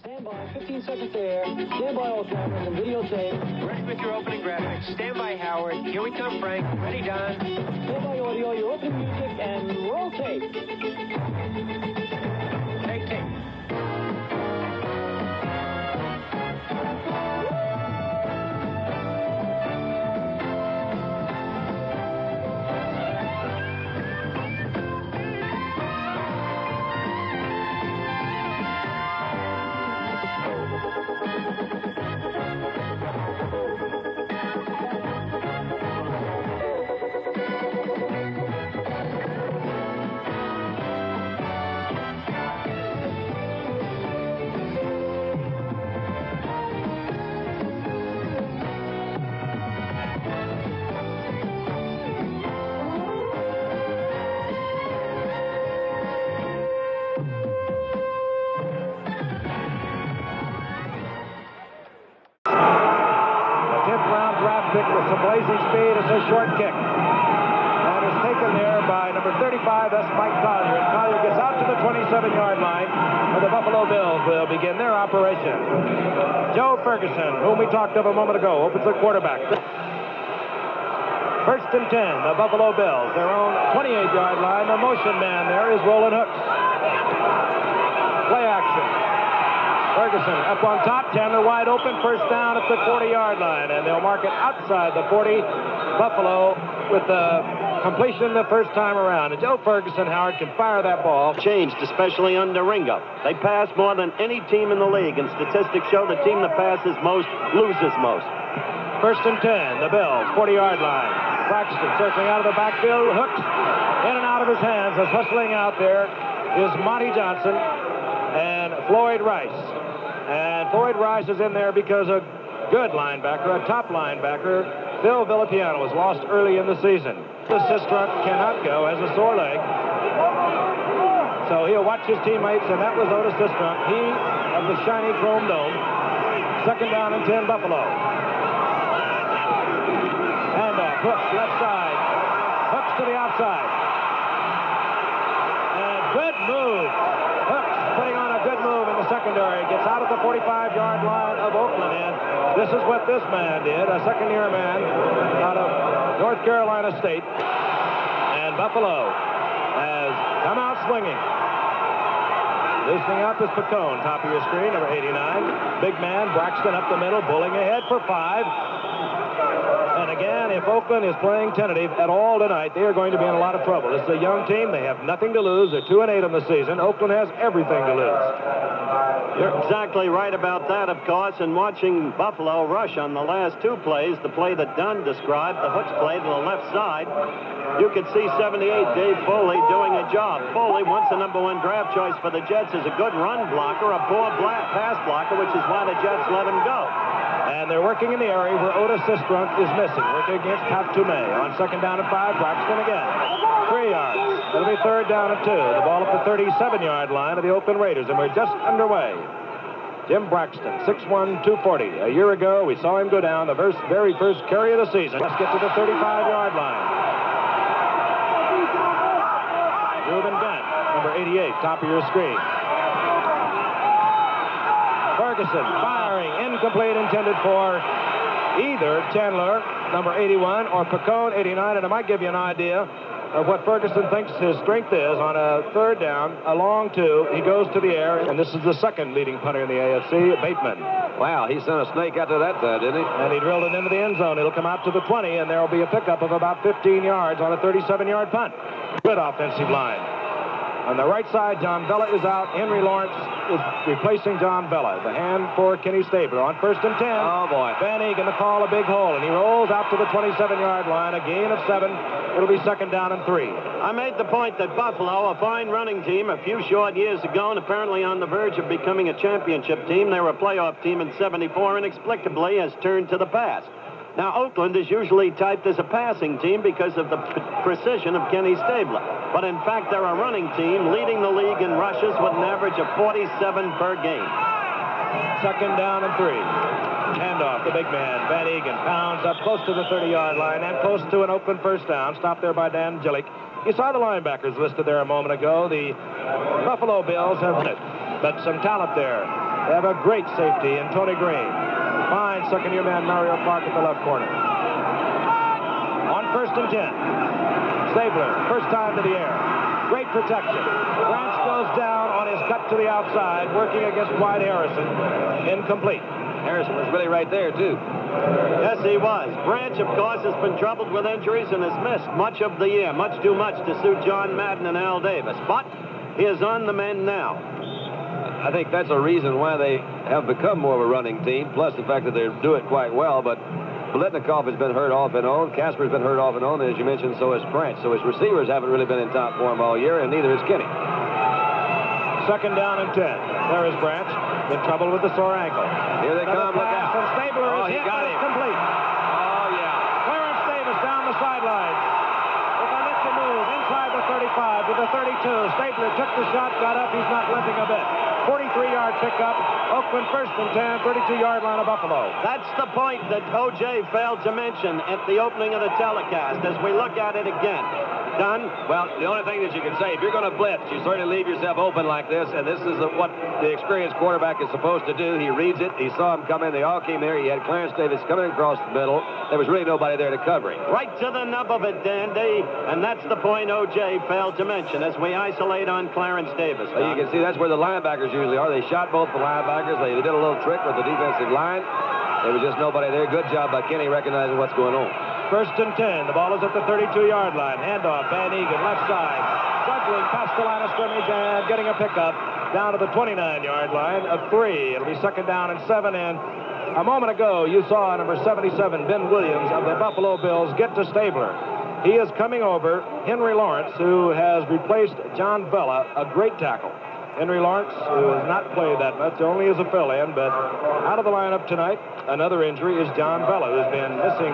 Stand by, 15 seconds to air. Stand by, all cameras and videotape. Ready with your opening graphics. Stand by, Howard. Here we come, Frank. Ready, Don. Stand by, audio, your opening music, and roll tape. Take tape. With some blazing speed, it's a short kick. And it's taken there by number 35, that's Mike Collier. And Collier gets out to the 27-yard line, and the Buffalo Bills will begin their operation. Joe Ferguson, whom we talked of a moment ago, opens the quarterback. First and 10, the Buffalo Bills, their own 28-yard line. The motion man there is Roland Hooks. Play action. Ferguson up on top, Chandler wide open, first down at the 40-yard line, and they'll mark it outside the 40. Buffalo with the completion the first time around. And Joe Ferguson, Howard, can fire that ball. Changed, especially under Ringo. They pass more than any team in the league, and statistics show the team that passes most loses most. First and 10, the Bills, 40-yard line. Braxton circling out of the backfield, Hooks in and out of his hands. As hustling out there is Monty Johnson and Floyd Rice. And Floyd Rice is in there because a good linebacker, a top linebacker, Phil Villapiano, was lost early in the season. The Sistrunk cannot go, has a sore leg. So he'll watch his teammates, and that was Otis Sistrunk. He of the shiny chrome dome. Second down and 10, Buffalo. Handoff, Hooks, left side. Hooks to the outside. And good move. Hooks putting on a good move in the secondary. Gets out at the 45-yard line of Oakland. And this is what this man did, a second-year man out of North Carolina State. And Buffalo has come out swinging. Loosening up is Picone, top of your screen, number 89. Big man, Braxton up the middle, bowling ahead for 5. And again, if Oakland is playing tentative at all tonight, they are going to be in a lot of trouble. This is a young team. They have nothing to lose. They're 2-8 on the season. Oakland has everything to lose. You're exactly right about that, of course. And watching Buffalo rush on the last two plays, the play that Dunn described, the Hooks play to the left side, you could see 78 Dave Foley doing a job. Foley, once the #1 draft choice for the Jets, is a good run blocker, a poor pass blocker, which is why the Jets let him go. And they're working in the area where Otis Sistrunk is missing. Working against Pat Toomey. On second down and 5, Braxton again. 3 yards. It'll be third down and 2. The ball at the 37-yard line of the Oakland Raiders, and we're just underway. Jim Braxton, 6'1", 240. A year ago, we saw him go down the very first carry of the season. Let's get to the 35-yard line. Reuben Dent, number 88, top of your screen. Ferguson firing, incomplete, intended for either Chandler, number 81, or Picone, 89, and it might give you an idea of what Ferguson thinks his strength is on a third down, a long two. He goes to the air, and this is the second leading punter in the AFC, Bateman. Wow, he sent a snake out to that, didn't he? And he drilled it into the end zone. It'll come out to the 20, and there will be a pickup of about 15 yards on a 37-yard punt. Good offensive line. On the right side, John Bella is out. Henry Lawrence is replacing John Bella. The hand for Kenny Stabler on first and 10. Oh, boy. Van Egan to call a big hole, and he rolls out to the 27-yard line. A gain of 7. It'll be second down and 3. I made the point that Buffalo, a fine running team a few short years ago, and apparently on the verge of becoming a championship team, they were a playoff team in '74, inexplicably has turned to the pass. Now, Oakland is usually typed as a passing team because of the precision of Kenny Stabler. But in fact, they're a running team leading the league in rushes with an average of 47 per game. Second down and 3. Handoff, the big man, Van Egan, pounds up close to the 30-yard line and close to an Oakland first down. Stopped there by Dan Gillick. You saw the linebackers listed there a moment ago. The Buffalo Bills have won it. but some talent there. They have a great safety in Tony Green. Fine second-year man Mario Clark at the left corner. On 1st and 10. Stabler, first time to the air. Great protection. Branch goes down on his cut to the outside, working against Dwight Harrison. Incomplete. Harrison was really right there, too. Yes, he was. Branch, of course, has been troubled with injuries and has missed much of the year. Much too much to suit John Madden and Al Davis. But he is on the mend now. I think that's a reason why they have become more of a running team, plus the fact that they do it quite well. But Biletnikoff has been hurt off and on. Casper's been hurt off and on. And as you mentioned, so has Branch. So his receivers haven't really been in top form all year, and neither is Kenny. Second down and 10. There is Branch. In trouble with the sore ankle. Here they come. Look out. And Stabler is he hit, got but him. it's complete. Oh, yeah. Clarence Davis down the sidelines. With a nifty move inside the 35 to the 32. Stabler took the shot, got up. He's not limping a bit. 43-yard pickup. Oakland 1st and 10, 32-yard line of Buffalo. That's the point that O.J. failed to mention at the opening of the telecast as we look at it again. Done? Well, the only thing that you can say, if you're going to blitz, you sort of leave yourself open like this, and this is what the experienced quarterback is supposed to do. He reads it. He saw him come in. They all came there. He had Clarence Davis coming across the middle. There was really nobody there to cover him. Right to the nub of it, Dandy. And that's the point O.J. failed to mention as we isolate on Clarence Davis. Well, you can see that's where the linebackers usually are. They shot both the linebackers. They did a little trick with the defensive line. There was just nobody there. Good job by Kenny recognizing what's going on. 1st and 10. The ball is at the 32-yard line. Handoff. Van Egan, left side. Juggling past the line of scrimmage and getting a pickup down to the 29-yard line of 3. It'll be second down and 7. And a moment ago, you saw number 77, Ben Williams of the Buffalo Bills, get to Stabler. He is coming over Henry Lawrence, who has replaced John Vella, a great tackle. Henry Lawrence, who has not played that much, only as a fill-in, but out of the lineup tonight. Another injury is John Vella, who's been missing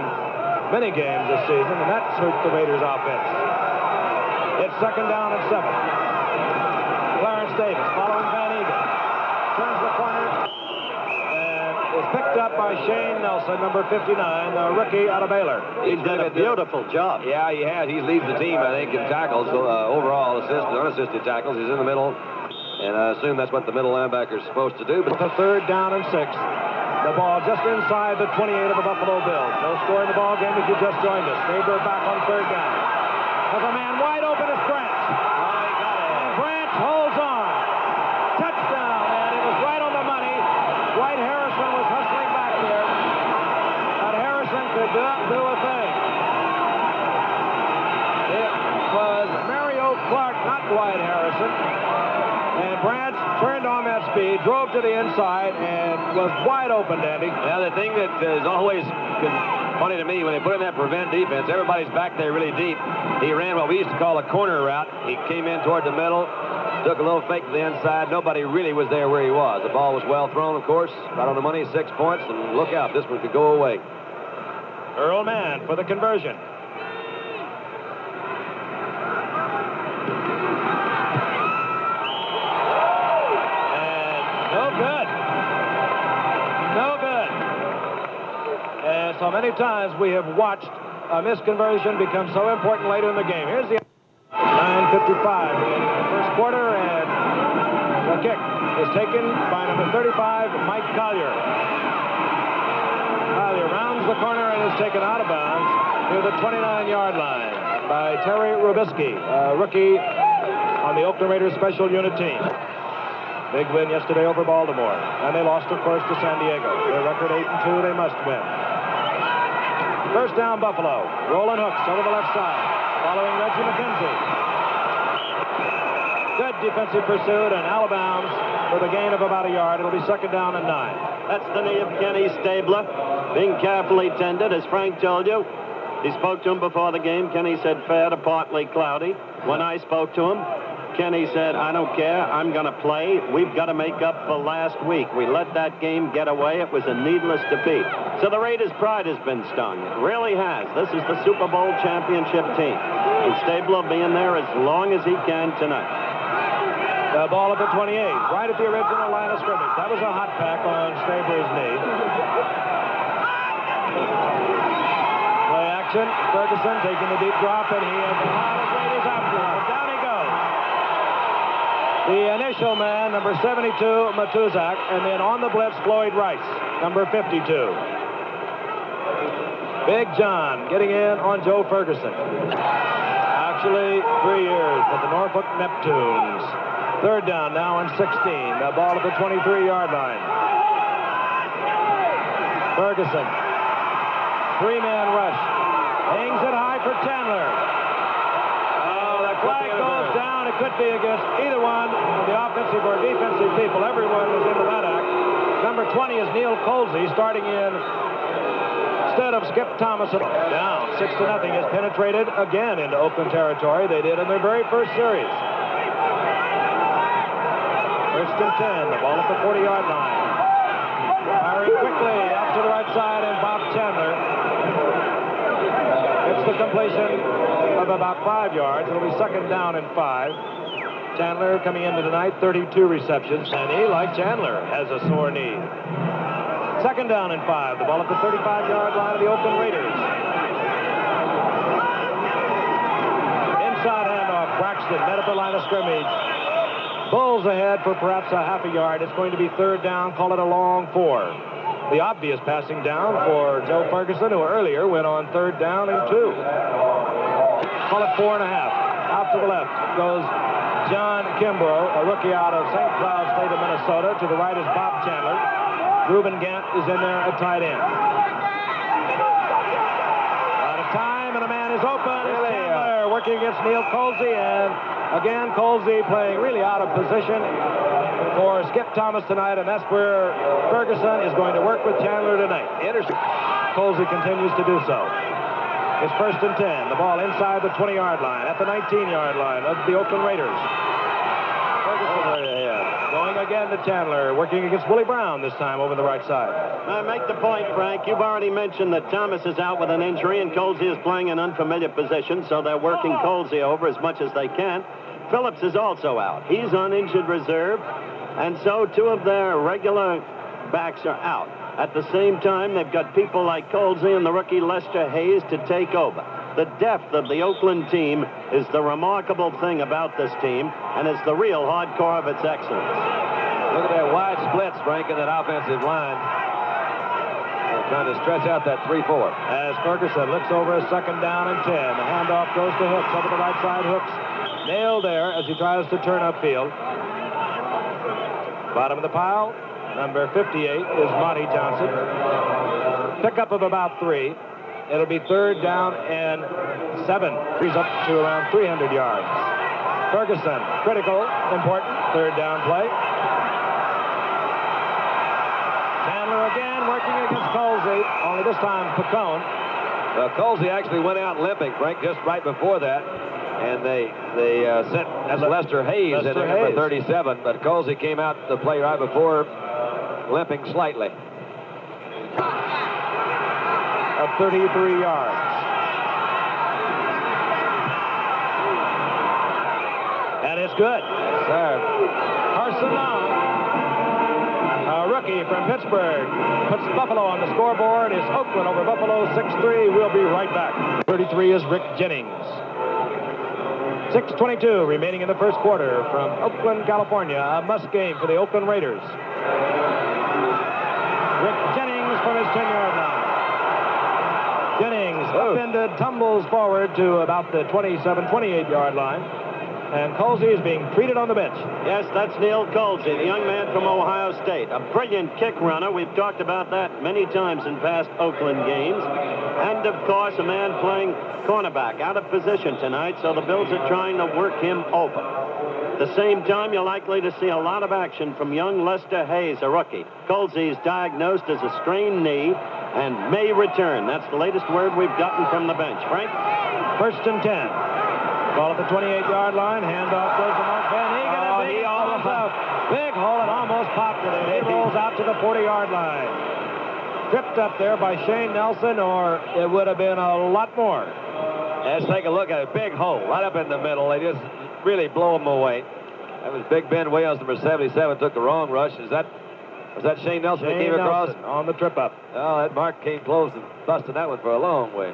many games this season, and that's hurt the Raiders' offense. It's second down and 7. Clarence Davis following Van Egan. Turns the corner and is picked up by Shane Nelson, number 59, the rookie out of Baylor. He's done a beautiful job. Yeah, he has. He leads the team, I think, in tackles, overall assisted, unassisted tackles. He's in the middle, and I assume that's what the middle linebacker is supposed to do. But the third down and 6. The ball just inside the 28 of the Buffalo Bills. No score in the ball game if you just joined us. Stabler back on third down. There's a man wide open as Branch. Oh, he got it. And Branch holds on. Touchdown, and it was right on the money. Dwight Harrison was hustling back there. And Harrison could not do a thing. It was Mario Clark, not Dwight Harrison. And Branch turned on that speed, drove to the inside, and was wide open, Dandy. Now, the thing that is always funny to me, when they put in that prevent defense, everybody's back there really deep. He ran what we used to call a corner route. He came in toward the middle, took a little fake to the inside. Nobody really was there where he was. The ball was well thrown, of course. Right on the money, 6 points, and look out, this one could go away. Earl Mann for the conversion. So many times we have watched a misconversion become so important later in the game. Here's the 9:55 in the first quarter, and the kick is taken by number 35, Mike Collier. Collier rounds the corner and is taken out of bounds near the 29-yard line by Terry Rubisky, a rookie on the Oakland Raiders special unit team. Big win yesterday over Baltimore, and they lost, of course, to San Diego. Their record 8-2. They must win. First down, Buffalo. Rolling hooks over the left side, following Reggie McKenzie. Good defensive pursuit, and out of bounds for the gain of about a yard. It'll be second down and 9. That's the knee of Kenny Stabler, being carefully tended, as Frank told you. He spoke to him before the game. Kenny said fair to partly cloudy. When I spoke to him, Kenny said, I don't care, I'm going to play. We've got to make up for last week. We let that game get away. It was a needless defeat. So the Raiders' pride has been stung. It really has. This is the Super Bowl championship team. And Stabler being there as long as he can tonight. The ball at the 28, right at the original line of scrimmage. That was a hot pack on Stabler's knee. Play action. Ferguson taking the deep drop, and he has a lot of Raiders after him. Down he goes. The initial man, number 72, Matuzak, and then on the blitz, Floyd Rice, number 52. Big John getting in on Joe Ferguson. Actually, 3 years with the Norfolk Neptunes. Third down now on 16. The ball at the 23-yard line. Ferguson. Three-man rush. Hangs it high for Chandler. Oh, that flag goes down. It could be against either one of the offensive or defensive people. Everyone was into that act. Number 20 is Neil Colsey, starting in instead of Skip Thomas. Down 6-0 has penetrated again into Oakland territory. They did in their very first series. First and 10, the ball at the 40-yard line. Firing quickly up to the right side, and Bob Chandler gets the completion of about 5 yards. It'll be second down and 5. Chandler coming into tonight, 32 receptions, and he, like Chandler, has a sore knee. Second down and 5. The ball at the 35-yard line of the Oakland Raiders. Inside handoff, Braxton met at the line of scrimmage. Bulls ahead for perhaps a half a yard. It's going to be third down. Call it a long 4. The obvious passing down for Joe Ferguson, who earlier went on third down and 2. Call it 4.5. Out to the left goes John Kimbrough, a rookie out of St. Cloud State of Minnesota. To the right is Bob Chandler. Ruben Gant is in there at tight end. Out of time, and a man is open. Chandler working against Neil Colsey, and again, Colsey playing really out of position for Skip Thomas tonight, and that's where Ferguson is going to work with Chandler tonight. Colsey continues to do so. It's first and 10. The ball inside the 20-yard line, at the 19-yard line of the Oakland Raiders. Ferguson going again to Chandler, working against Willie Brown this time over the right side. I make the point, Frank. You've already mentioned that Thomas is out with an injury, and Colsey is playing an unfamiliar position, so they're working Colsey over as much as they can. Phillips is also out. He's on injured reserve, and so 2 of their regular backs are out. At the same time, they've got people like Colsey and the rookie Lester Hayes to take over. The depth of the Oakland team is the remarkable thing about this team, and is the real hardcore of its excellence. Look at that wide splits, Frank, in that offensive line. They're trying to stretch out that 3-4. As Ferguson looks over a second down and 10. The handoff goes to Hooks over the right side. Hooks nailed there as he tries to turn upfield. Bottom of the pile, number 58 is Monty Johnson. Pickup of about 3. It'll be third down and 7. He's up to around 300 yards. Ferguson, critical, important, third down play. Chandler again working against Colsey, only this time Picone. Well, Colsey actually went out limping, Frank, just right before that. And they sent Lester Hayes at number 37, but Colsey came out to play right before, limping slightly. Of 33 yards. And it's good. Yes, sir. Carson Long, a rookie from Pittsburgh, puts Buffalo on the scoreboard. It's Oakland over Buffalo 6-3. We'll be right back. 33 is Rick Jennings. 6:22 remaining in the first quarter from Oakland, California. A must game for the Oakland Raiders. Rick Jennings from his 10-yard line. Jennings upended, tumbles forward to about the 27, 28-yard line. And Colsey is being treated on the bench. Yes, that's Neil Colsey, the young man from Ohio State. A brilliant kick runner. We've talked about that many times in past Oakland games. And, of course, a man playing cornerback, out of position tonight, so the Bills are trying to work him open. At the same time, you're likely to see a lot of action from young Lester Hayes, a rookie. Colsey is diagnosed as a strained knee and may return. That's the latest word we've gotten from the bench. Frank? First and 10. Ball at the 28-yard line. Handoff goes to Mark Van Egan. He almost out. Big hole and almost popped it in. He rolls out to the 40-yard line. Tripped up there by Shane Nelson, or it would have been a lot more. Let's take a look at a big hole right up in the middle. They just really blow him away. That was Big Ben Williams, number 77, took the wrong rush. Was that Shane Nelson that came across? On the trip up. Oh, that mark came close and busted that one for a long way.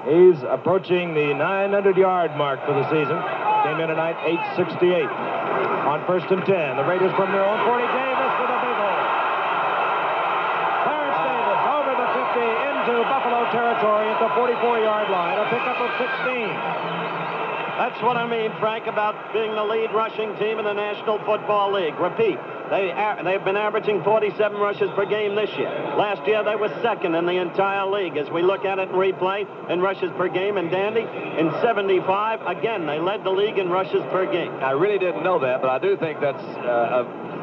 He's approaching the 900-yard mark for the season. Came in tonight 868. On 1st and 10, the Raiders from their own 40. Davis with a big hole. Clarence Davis over the 50 into Buffalo territory at the 44-yard line. A pickup of 16. That's what I mean, Frank, about being the lead rushing team in the National Football League. Repeat, they've been averaging 47 rushes per game this year. Last year, they were second in the entire league. As we look at it in replay, in rushes per game, and Dandy, in 75, again, they led the league in rushes per game. I really didn't know that, but I do think that's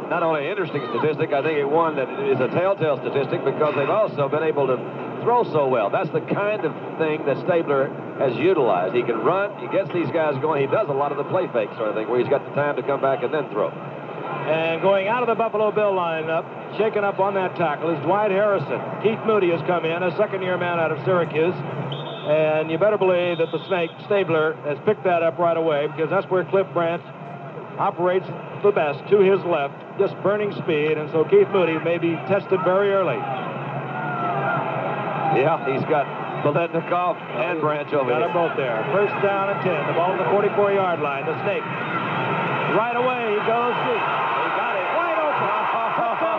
not only an interesting statistic, I think it one that is a telltale statistic because they've also been able to throw so well. That's the kind of thing that Stabler has utilized. He can run, he gets these guys going, he does a lot of the play fake sort of thing where he's got the time to come back and then throw. And going out of the Buffalo Bill lineup, shaken up on that tackle, is Dwight Harrison. Keith Moody has come in, a second-year man out of Syracuse. And you better believe that the Snake, Stabler, has picked that up right away because that's where Cliff Branch operates the best, to his left, just burning speed. And so Keith Moody may be tested very early. Yeah, he's got Biletnikoff and Branch over here. Got them both there. 1st down and 10. The ball at the 44-yard line. The Snake. Right away, he goes deep. He got it. Wide open.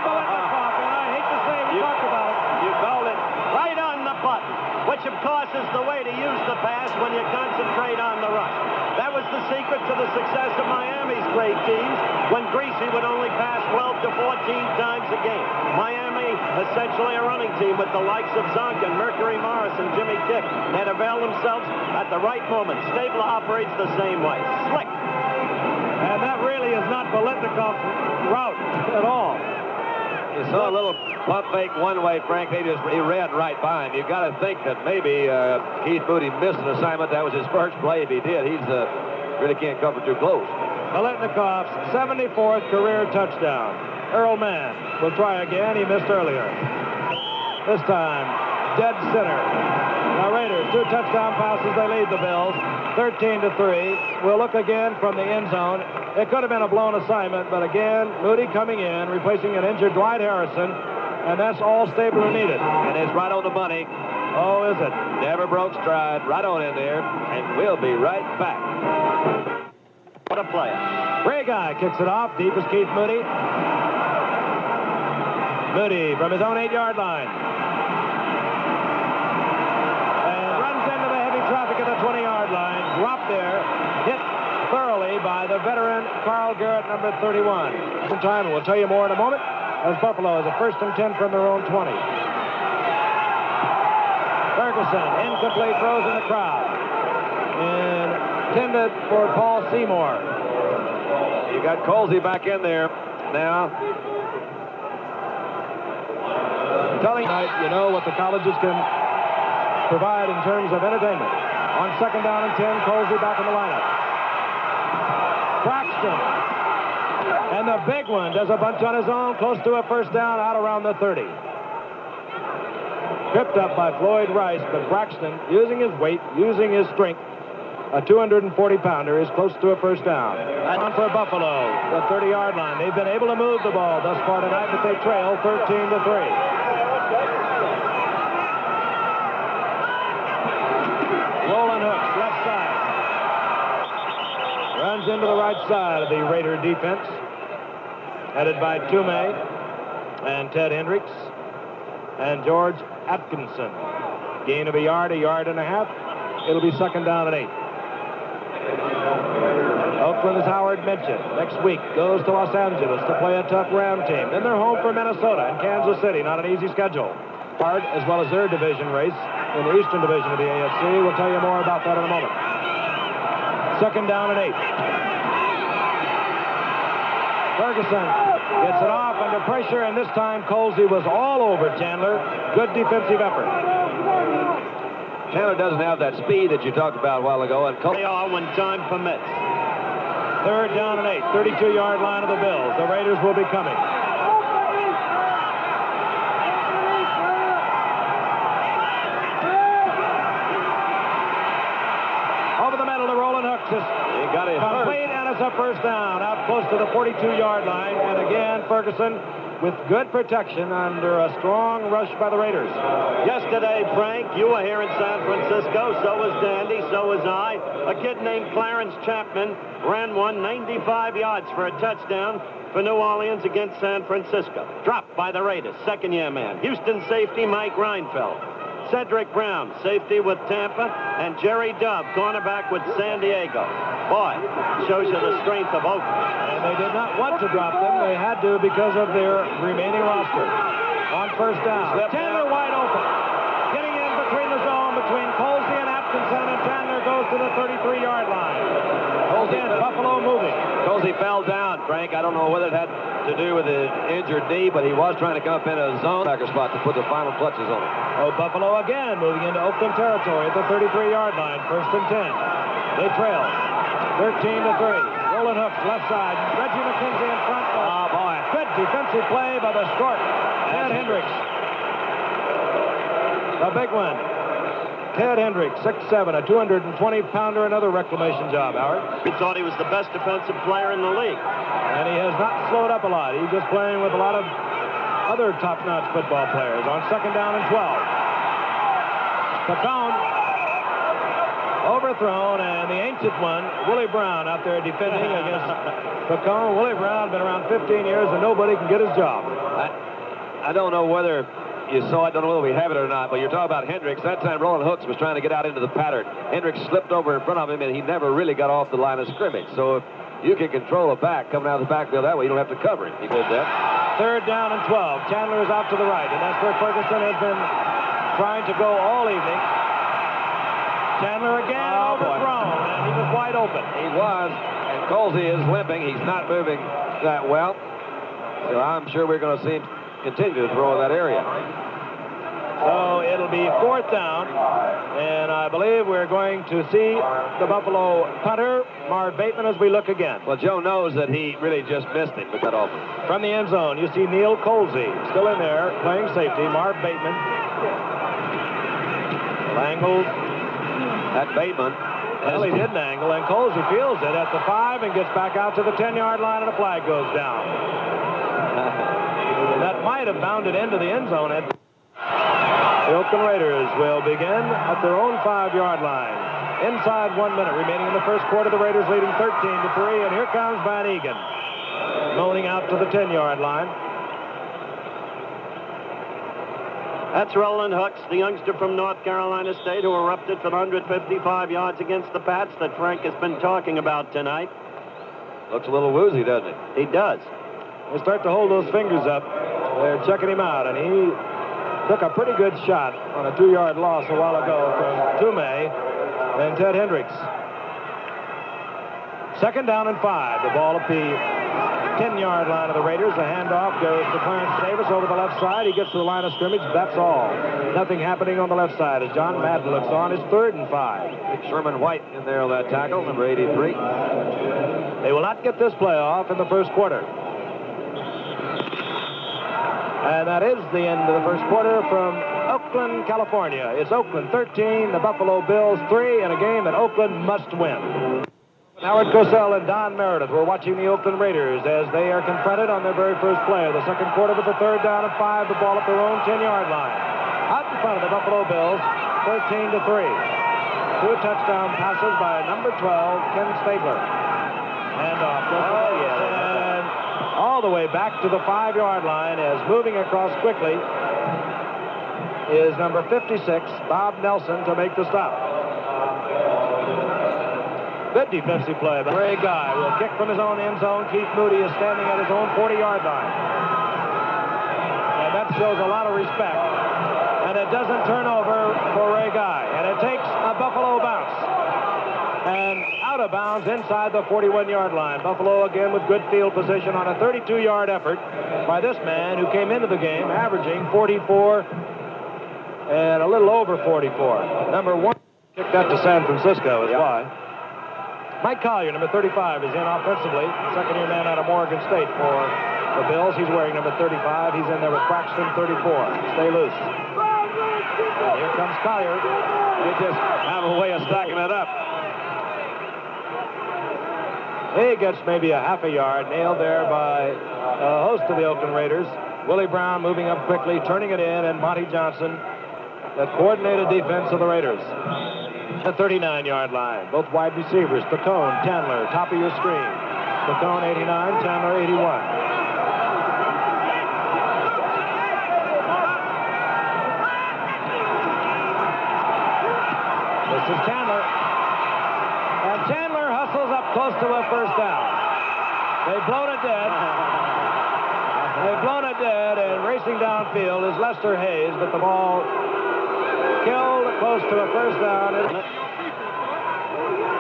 Biletnikoff. And I hate to say we talked about it. You called it right on the button, which, of course, is the way to use the pass when you concentrate on the rush. That was the secret to the success of Miami's great teams when Greasy would only pass 12 to 14 times a game. Miami, essentially a running team with the likes of Zonkin, Mercury Morris, and Jimmy Dick that avail themselves at the right moment. Stabler operates the same way. Slick. And that really is not Biletnikoff's route at all. You saw a little pump fake one way, Frank. He ran right by him. You've got to think that maybe Keith Moody missed an assignment. That was his first play. If he did, he's really can't cover too close. Biletnikoff's 74th career touchdown. Earl Mann will try again. He missed earlier. This time, dead center. The Raiders, 2 touchdown passes. They lead the Bills, 13-3. We'll look again from the end zone. It could have been a blown assignment, but again, Moody coming in, replacing an injured Dwight Harrison, and that's all Stabler needed. And it's right on the money. Oh, is it? Never broke stride. Right on in there, and we'll be right back. What a player. Ray Guy kicks it off. Deep is Keith Moody. Moody from his own 8-yard line. And runs into the heavy traffic at the 20-yard line. Dropped there. Hit thoroughly by the veteran Carl Garrett, number 31. Some time, and we'll tell you more in a moment, as Buffalo is a 1st and 10 from their own 20. Ferguson, incomplete, throws in the crowd. Intended for Paul Seymour. You got Colsey back in there now. Telling tonight, you know what the colleges can provide in terms of entertainment. On 2nd down and 10, Colsey back in the lineup. Braxton. And the big one does a bunch on his own, close to a 1st down, out around the 30. Tripped up by Floyd Rice, but Braxton, using his weight, using his strength, a 240-pounder, is close to a 1st down. On for Buffalo, the 30-yard line. They've been able to move the ball thus far tonight, but they trail 13-3. Roland Hooks, left side. Runs into the right side of the Raider defense, headed by Toomey and Ted Hendricks and George Atkinson. Gain of a yard and a half. It'll be 2nd down and 8. Oakland, as Howard mentioned, next week goes to Los Angeles to play a tough Ram team. Then they're home for Minnesota and Kansas City. Not an easy schedule. Hard, as well as their division race in the Eastern Division of the AFC. We'll tell you more about that in a moment. 2nd down and 8. Ferguson gets it off under pressure, and this time Colsey was all over Chandler. Good defensive effort. Chandler doesn't have that speed that you talked about a while ago. And They are when time permits. 3rd down and 8, 32-yard line of the Bills. The Raiders will be coming. Over the middle to Roland Hooks. He got it complete, and it's a 1st down out close to the 42-yard line. And again, Ferguson with good protection under a strong rush by the Raiders. Yesterday, Frank, you were here in San Francisco. So was Dandy. So was I. A kid named Clarence Chapman ran one 95 yards for a touchdown for New Orleans against San Francisco. Dropped by the Raiders. Second-year man. Houston safety Mike Reinfeldt. Cedric Brown, safety with Tampa, and Jerry Dove, cornerback with San Diego. Boy, shows you the strength of Oakland. And they did not want to drop them. They had to because of their remaining roster. On first down, Chandler wide open. Getting in between the zone between Colsey and Atkinson, and Chandler goes to the 33-yard line. Again, Buffalo moving. Colsey fell down, Frank. I don't know whether it had to do with the injured knee, but he was trying to come up in a zone backer spot to put the final clutches on it. Oh, Buffalo again moving into Oakland territory at the 33-yard line. First and 10. They trail 13-3. Roland Hooks left side. Reggie McKenzie in front. Oh, boy. Good defensive play by the short Ted Hendricks. The big one. Ted Hendricks, 6'7", a 220-pounder, another reclamation job, Howard. We thought he was the best defensive player in the league. And he has not slowed up a lot. He's just playing with a lot of other top-notch football players. On second down and 12. Pacone overthrown, and the ancient one, Willie Brown, out there defending against Pacone. Willie Brown been around 15 years, and nobody can get his job. I don't know whether you saw it, don't know whether we have it or not, but you're talking about Hendricks. That time Roland Hooks was trying to get out into the pattern. Hendricks slipped over in front of him, and he never really got off the line of scrimmage. So if you can control a back coming out of the backfield that way, you don't have to cover him. He did that. Third down and 12. Chandler is out to the right, and that's where Ferguson has been trying to go all evening. Chandler again overthrown, and he was wide open. He was, and Colsey is limping. He's not moving that well. So I'm sure we're going to see him continue to throw in that area. So it'll be fourth down, and I believe we're going to see the Buffalo punter, Marv Bateman, as we look again. Well, Joe knows that he really just missed him with that offer. From the end zone, you see Neil Colsey still in there playing safety. Marv Bateman. Angled. That Bateman. Well, he didn't angle, and Colsey feels it at the 5 and gets back out to the 10-yard line, and a flag goes down. That might have bounded into the end zone. The Oakland Raiders will begin at their own 5-yard line. Inside 1 minute remaining in the first quarter. The Raiders leading 13-3, and here comes Van Egan. Moaning out to the 10-yard line. That's Roland Hooks, the youngster from North Carolina State who erupted for 155 yards against the Pats that Frank has been talking about tonight. Looks a little woozy, doesn't he? He does. They start to hold those fingers up. They're checking him out, and he took a pretty good shot on a 2-yard loss a while ago from Toomey and Ted Hendricks. Second down and 5. The ball at the 10-yard line of the Raiders. The handoff goes to Clarence Davis over the left side. He gets to the line of scrimmage. That's all. Nothing happening on the left side as John Madden looks on. It's 3rd and 5. Sherman White in there on that tackle, number 83. They will not get this play off in the first quarter. And that is the end of the first quarter from Oakland, California. It's Oakland 13, the Buffalo Bills 3, in a game that Oakland must win. Howard COSELL and Don Meredith were watching the Oakland Raiders as they are confronted on their very first play of the second quarter with the 3rd down and 5, the ball at their own 10-yard line. Out in front of the Buffalo Bills, 13-3. 2 touchdown passes by number 12, Ken Stabler. And off. And all the way back to the 5-yard line as moving across quickly is number 56, Bob Nelson, to make the stop. Good defensive play by Ray Guy. Will kick from his own end zone. Keith Moody is standing at his own 40-yard line. And that shows a lot of respect. And it doesn't turn over for Ray Guy. And it takes a Buffalo bounce. And out of bounds inside the 41-yard line. Buffalo again with good field position on a 32-yard effort by this man who came into the game averaging 44 and a little over 44. Number 1 kicked that to San Francisco is why. Mike Collier, number 35, is in offensively. Second-year man out of Morgan State for the Bills. He's wearing number 35. He's in there with Braxton, 34. Stay loose. And here comes Collier. They just have a way of stacking it up. He gets maybe a half a yard, nailed there by a host of the Oakland Raiders. Willie Brown moving up quickly, turning it in, and Monty Johnson, that coordinated defense of the Raiders. The 39-yard line. Both wide receivers, Pacone, Chandler, top of your screen. Pacone 89, Chandler 81. This is Chandler. And Chandler hustles up close to a first down. They've blown it dead. They've blown it dead, and racing downfield is Lester Hayes, but the ball killed close to a first down.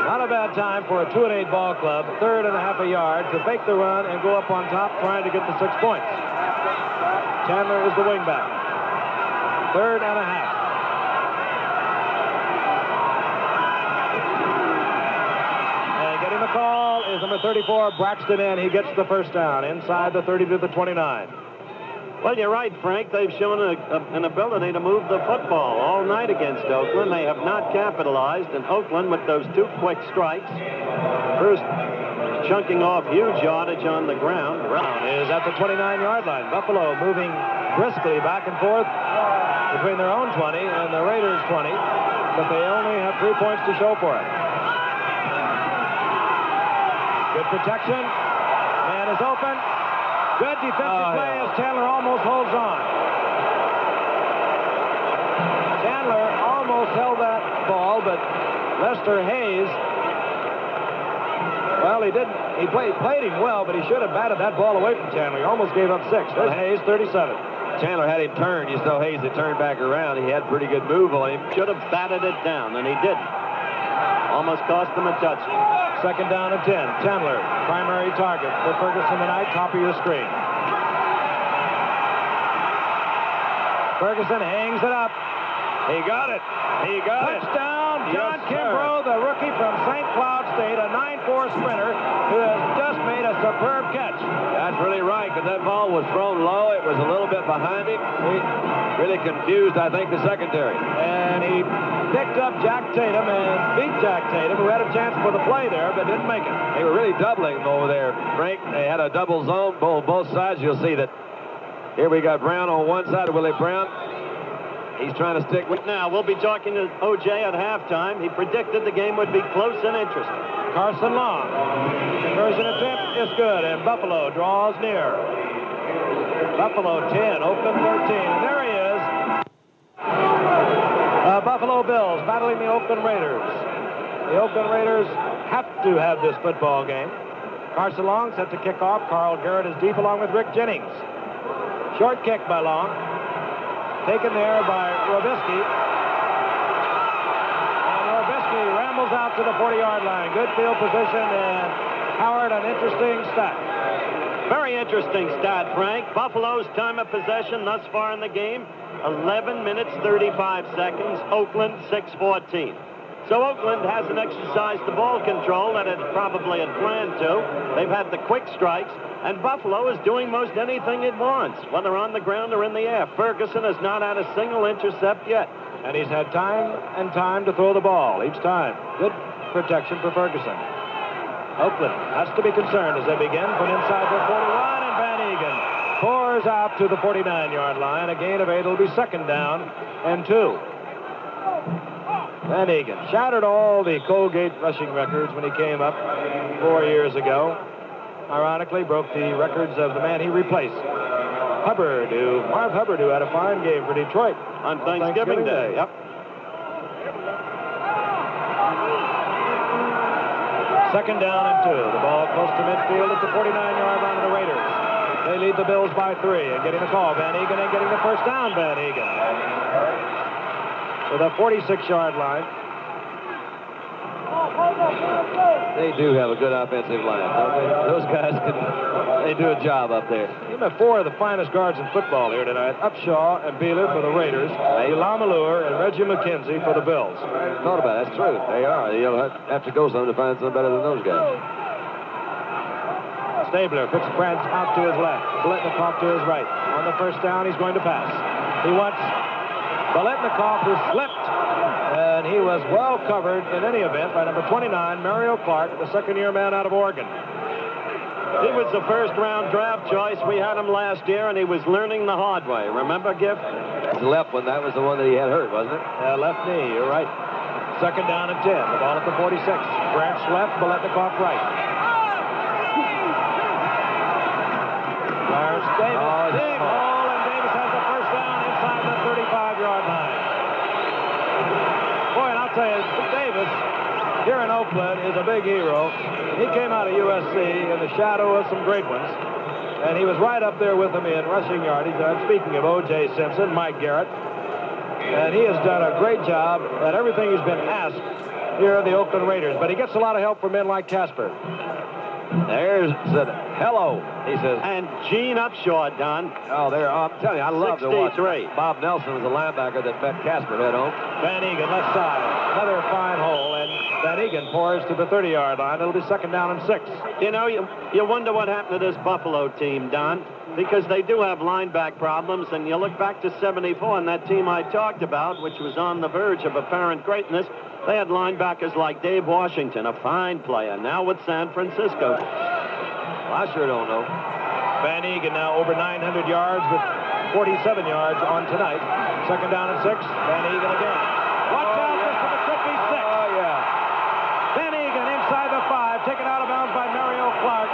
Not a bad time for a 2-8 ball club. 3rd and a half a yard to fake the run and go up on top trying to get the 6 points. Chandler is the wingback. 3rd and a half. And getting the call is number 34, Braxton in. He gets the first down inside the 30 to the 29. Well, you're right, Frank. They've shown an ability to move the football all night against Oakland. They have not capitalized, and Oakland, with those 2 quick strikes, first chunking off huge yardage on the ground. Brown is at the 29-yard line. Buffalo moving briskly back and forth between their own 20 and the Raiders' 20, but they only have 3 points to show for it. Good protection. Man is open. Good defensive play as Chandler almost holds on. Chandler almost held that ball, but Lester Hayes, well, he didn't. He played him well, but he should have batted that ball away from Chandler. He almost gave up 6. There's Hayes, 37. Chandler had him turned. You saw Hayes had turned back around. He had pretty good move on him. Should have batted it down, and he didn't. Almost cost him a touchdown. 2nd down and 10. Chandler, primary target for Ferguson tonight, top of your screen. Ferguson hangs it up. He got it. He got it. Touchdown, John Yes, Kimbrough, the rookie from St. Cloud State, a 9-4 sprinter who has just made a superb catch. That's really right, because that ball was thrown low. It was a little bit behind him. He really confused, I think, the secondary. And he picked up Jack Tatum and beat Jack Tatum, who had a chance for the play there, but didn't make it. They were really doubling him over there, Frank. They had a double zone, both sides. You'll see that here we got Brown on one side of Willie Brown. He's trying to stick with. Now, we'll be talking to O.J. at halftime. He predicted the game would be close and interesting. Carson Long. Conversion attempt is good, and Buffalo draws near. Buffalo 10, Oakland 13. And there he is. Buffalo Bills battling the Oakland Raiders. The Oakland Raiders have to have this football game. Carson Long set to kick off. Carl Garrett is deep along with Rick Jennings. Short kick by Long. Taken there by Robisky. And Robisky rambles out to the 40-yard line. Good field position, and Howard, an interesting stat. Very interesting stat, Frank. Buffalo's time of possession thus far in the game, 11 minutes, 35 seconds. Oakland, 6:14. So Oakland hasn't exercised the ball control that it probably had planned to. They've had the quick strikes, and Buffalo is doing most anything it wants, whether on the ground or in the air. Ferguson has not had a single intercept yet. And he's had time and time to throw the ball each time. Good protection for Ferguson. Oakland has to be concerned as they begin from inside their 41, and Van Egan pours out to the 49-yard line. A gain of 8. It'll be 2nd down and 2. Van Egan shattered all the Colgate rushing records when he came up 4 years ago. Ironically, broke the records of the man he replaced, Marv Hubbard, who had a fine game for Detroit on Thanksgiving Day. Yep. 2nd down and 2. The ball close to midfield at the 49-yard line of the Raiders. They lead the Bills by 3, and getting the call, Van Egan, and getting the first down, Van Egan. With a 46-yard line. They do have a good offensive line, don't they? Those guys they do a job up there. You have 4 of the finest guards in football here tonight. Upshaw and Beeler for the Raiders, Lamalure and Reggie McKenzie for the Bills. Thought about it. That's true. They are. You'll have to go some to find some better than those guys. Stabler puts France out to his left. Biletnikoff to his right. On the first down, he's going to pass. He wants Biletnikoff, who slipped, and he was well covered in any event by number 29, Mario Clark, the second-year man out of Oregon. He was the first-round draft choice. We had him last year, and he was learning the hard way. Remember, Giff? The left one, that was the one that he had hurt, wasn't it? Left knee, you're right. Second down and 10. The ball at the 46. Branch left, Biletnikoff right. There's Davis. Big hole, and Davis has the first down inside the 35-yard line. Boy, and I'll tell you, Davis here in Oakland is a big hero. He came out of USC in the shadow of some great ones, and he was right up there with them in rushing yardage. I'm speaking of O.J. Simpson, Mike Garrett, and he has done a great job at everything he's been asked here at the Oakland Raiders, but he gets a lot of help from men like Casper. There's said hello, he says. And Gene Upshaw, Don. Oh, I'm telling you, I love to watch. 63. Bob Nelson was a linebacker that met Casper head on. Van Egan, left side. Another fine hole, and Van Egan pours to the 30-yard line. It'll be second down and 6. You know, you wonder what happened to this Buffalo team, Don, because they do have linebacker problems, and you look back to 74 and that team I talked about, which was on the verge of apparent greatness. They had linebackers like Dave Washington, a fine player, now with San Francisco. Well, I sure don't know. Van Egan now over 900 yards with 47 yards on tonight. Second down and 6. Van Egan again. Watch out, this one could be 6. Oh, yeah. Van Egan inside the 5, taken out of bounds by Mario Clark.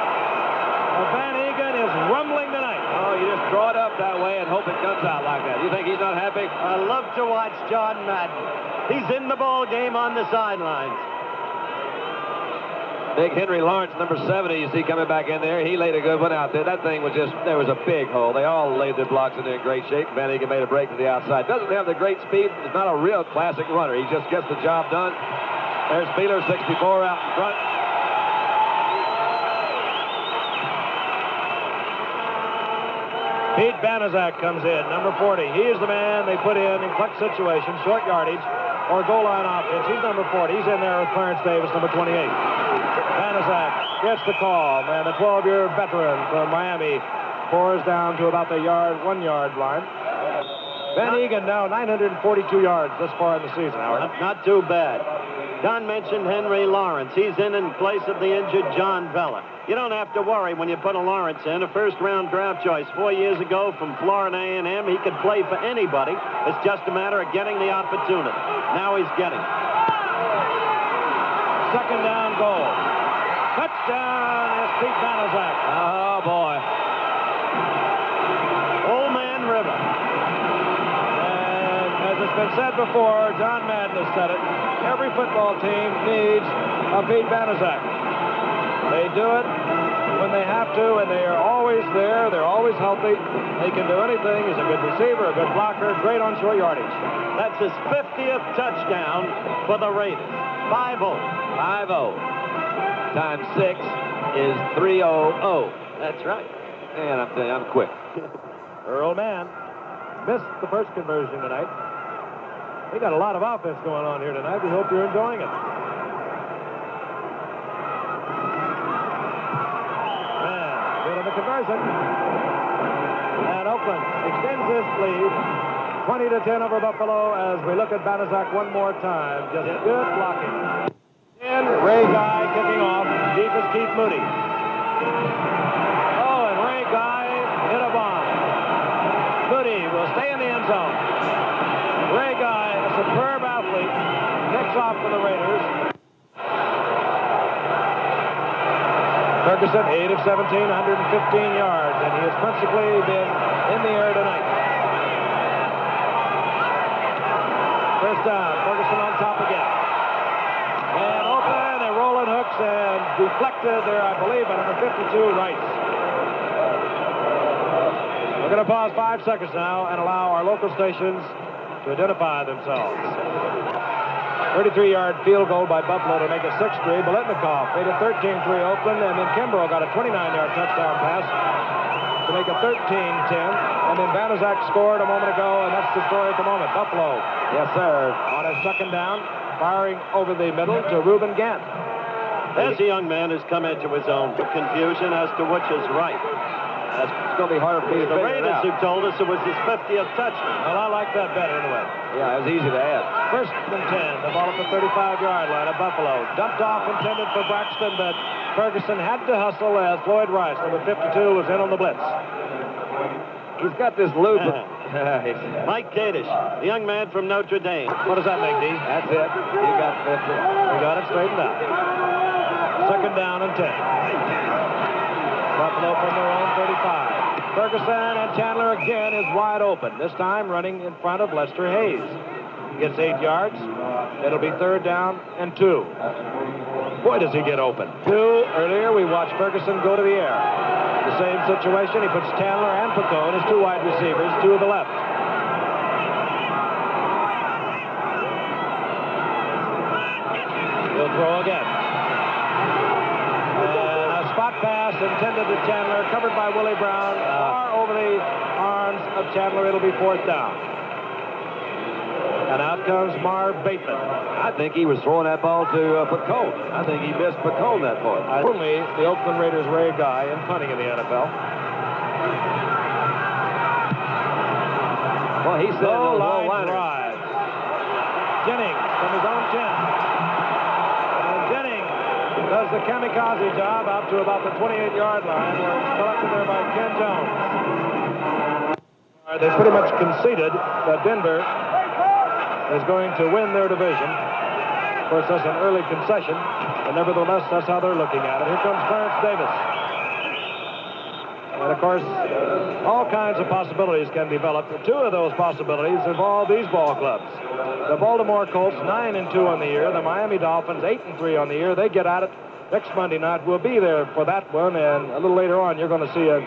Van Egan is rumbling tonight. Oh, you just draw it up that way and hope it comes out like that. You think he's not happy? I love to watch John Madden. He's in the ball game on the sidelines. Big Henry Lawrence, number 70, you see coming back in there. He laid a good one out there. That thing was just, there was a big hole. They all laid their blocks in there in great shape. Van Egan made a break to the outside. Doesn't have the great speed. He's not a real classic runner. He just gets the job done. There's Beeler, 64 out in front. Pete Banazak comes in, number 40. He is the man they put in clutch situations, short yardage, or goal line offense. He's number 40. He's in there with Clarence Davis, number 28. Banazak gets the call, man. The 12-year veteran from Miami pours down to about the 1 yard line. Van Egan now 942 yards this far in the season, Howard. Not too bad. Don mentioned Henry Lawrence. He's in place of the injured John Vella. You don't have to worry when you put a Lawrence in, a first-round draft choice 4 years ago from Florida A&M. He could play for anybody. It's just a matter of getting the opportunity. Now he's getting it. Second down goal. Touchdown is Pete Banazak. Oh, boy. Old Man River. And as it's been said before, John Madden has said it, every football team needs a Pete Banazak. They do it when they have to, and they are always there. They're always healthy. They can do anything. He's a good receiver, a good blocker, great on short yardage. That's his 50th touchdown for the Raiders. 5-0. 5-0. Times 6 is 3-0-0. That's right. And I'm telling you, I'm quick. Earl Mann missed the first conversion tonight. We got a lot of offense going on here tonight. We hope you're enjoying it. Good on the conversion. And Oakland extends this lead 20-10 over Buffalo as we look at Banazak one more time. Just good blocking. And Ray Guy kicking off. Deep is Keith Moody. Oh, and Ray Guy hit a bomb. Moody will stay in the end zone. Ray Guy, a superb athlete, kicks off for the Raiders. Ferguson, 8 of 17, 115 yards, and he has principally been in the air tonight. First down, Ferguson on top again. And open, and rolling hooks, and deflected there, I believe, by number 52, Rice. We're going to pause 5 seconds now and allow our local stations to identify themselves. 33-yard field goal by Buffalo to make it 6-3. Biletnikoff made it 13-3 Oakland, and then Kimbrough got a 29-yard touchdown pass to make it 13-10. And then Banazak scored a moment ago, and that's the story at the moment. Buffalo, Yes, sir. on a second down, firing over the middle to Reuben Gant. There's a young man who's come into his own confusion as to which is right. It's going to be harder for me to The figure it Raiders out. who told us it was his 50th touchdown. Well, I like that better anyway. Yeah, it was easy to add. First and 10, the ball at the 35-yard line of Buffalo. Dumped off, intended for Braxton, but Ferguson had to hustle as Floyd Rice, number 52, was in on the blitz. He's got this loop. Mike Kadish, the young man from Notre Dame. What does that make, D? That's it. You got 50. We got it straightened out. Second down and 10. Buffalo from their own 35. Ferguson and Chandler again is wide open. This time running in front of Lester Hayes. Gets 8 yards. It'll be third down and 2. Boy, does he get open. 2. Earlier, we watched Ferguson go to the air. The same situation. He puts Chandler and Picone as 2 wide receivers, 2 to the left. He'll throw again. And a spot pass intended to Chandler, covered by Willie Brown. Far over the arms of Chandler. It'll be fourth down. And out comes Marv Bateman. I think he was throwing that ball to Picone. I think he missed Picone that point. Only the Oakland Raiders' rare guy in punting in the NFL. Well, he said Low no line liner. drive. Jennings from his own 10. And Jennings does the kamikaze job out to about the 28-yard line, where it's collected there by Ken Jones. They pretty much conceded that Denver is going to win their division. Of course, that's an early concession, but nevertheless, that's how they're looking at it. Here comes Clarence Davis. And, of course, all kinds of possibilities can develop. 2 of those possibilities involve these ball clubs. The Baltimore Colts, 9-2 on the year. The Miami Dolphins, 8-3 on the year. They get at it next Monday night. We'll be there for that one, and a little later on, you're going to see a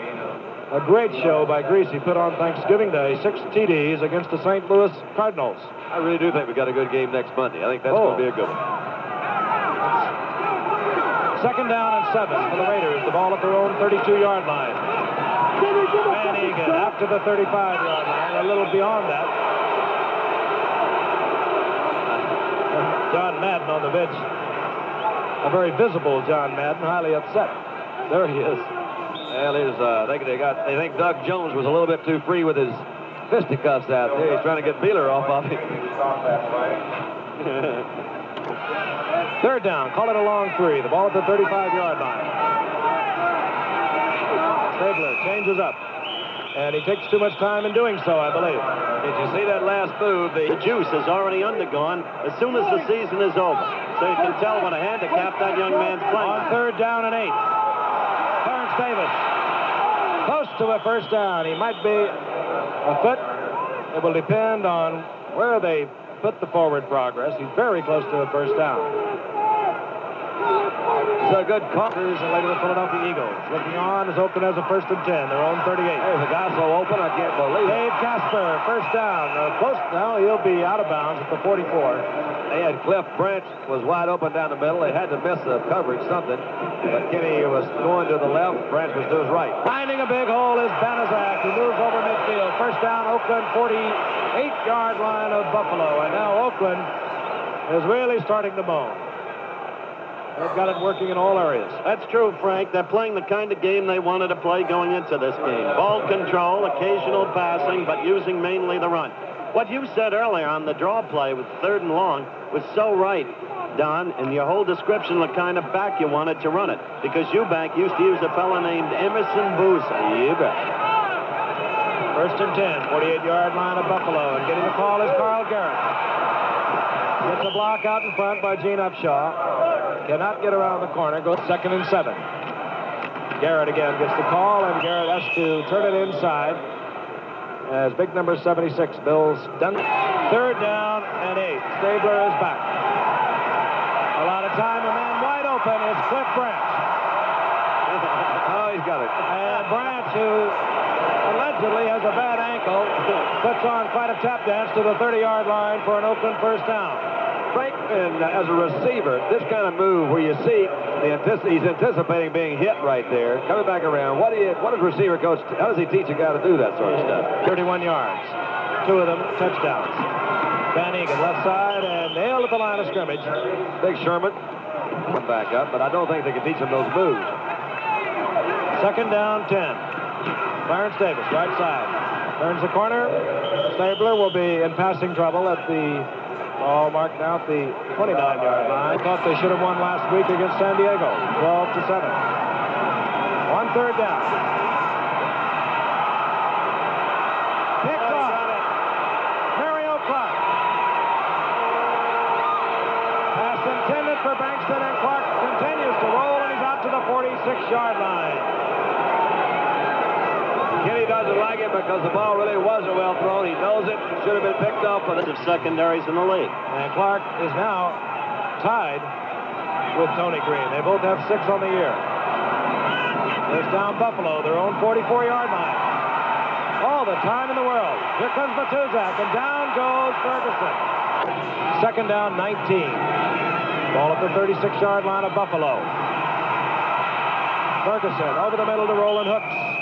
great show by Greasy put on Thanksgiving Day. 6 TDs against the St. Louis Cardinals. I really do think we got a good game next Monday. I think that's going to be a good one. Second down and 7 for the Raiders. The ball at their own 32-yard line. Van Egan after the 35-yard line, a little beyond that. John Madden on the bench. A very visible John Madden, highly upset. There he is. Well, they think Doug Jones was a little bit too free with his fisticuffs out there. He's trying to get Beeler off of him. Third down. Call it a long 3. The ball at the 35-yard line. Stabler changes up. And he takes too much time in doing so, I believe. Did you see that last move? The juice has already undergone as soon as the season is over. So you can tell what a handicap that young man's playing. On third down and 8. Clarence Davis. Close to a first down. He might be a foot. It will depend on where they put the forward progress. He's very close to a first down. It's a good call. And later the Philadelphia Eagles. Looking on as open as a first and 10. Their own 38. There's a guy so open, I can't believe it. Dave Casper, first down. Close now. He'll be out of bounds at the 44. They had Cliff Branch was wide open down the middle. They had to miss the coverage, something. But Kenny was going to the left. Branch was to his right. Finding a big hole is Banazak, who moves over midfield. First down, Oakland, 48-yard line of Buffalo. And now Oakland is really starting to moan. They've got it working in all areas. That's true, Frank. They're playing the kind of game they wanted to play going into this game. Ball control, occasional passing, but using mainly the run. What you said earlier on the draw play with third and long was so right, Don, and your whole description of the kind of back you wanted to run it. Because Eubank used to use a fella named Emerson Boozer. You bet. First and 10, 48-yard line of Buffalo. And getting the call is Carl Garrett. Gets a block out in front by Gene Upshaw. Cannot get around the corner. Goes second and 7. Garrett again gets the call, and Garrett has to turn it inside. As big number 76, Bill's done. Third down and 8. Stabler is back. A lot of time. A man wide open is Cliff Branch. Oh, he's got it. And Branch, who allegedly has a bad ankle, puts on quite a tap dance to the 30-yard line for an Oakland first down. Frank, as a receiver, this kind of move where you see he's anticipating being hit right there, coming back around. What does receiver coach? How does he teach a guy to do that sort of stuff? 31 yards. 2 of them touchdowns. Van Egan left side and nailed at the line of scrimmage. Big Sherman come back up, but I don't think they can teach him those moves. Second down, 10. Clarence Davis, right side. Turns the corner. Stabler will be in passing trouble at the Ball marked out the 29-yard line. Thought they should have won last week against San Diego, 12-7. 1 third down. Picked off. Mario Clark. Pass intended for Bankston, and Clark continues to roll, and he's out to the 46-yard line. Kenny doesn't like it because the ball really wasn't well thrown. He knows it. Should have been picked off for the secondaries in the league. And Clark is now tied with Tony Green. They both have 6 on the year. There's down Buffalo, their own 44-yard line. All the time in the world. Here comes Banazak, and down goes Ferguson. Second down, 19. Ball at the 36-yard line of Buffalo. Ferguson over the middle to Roland Hooks.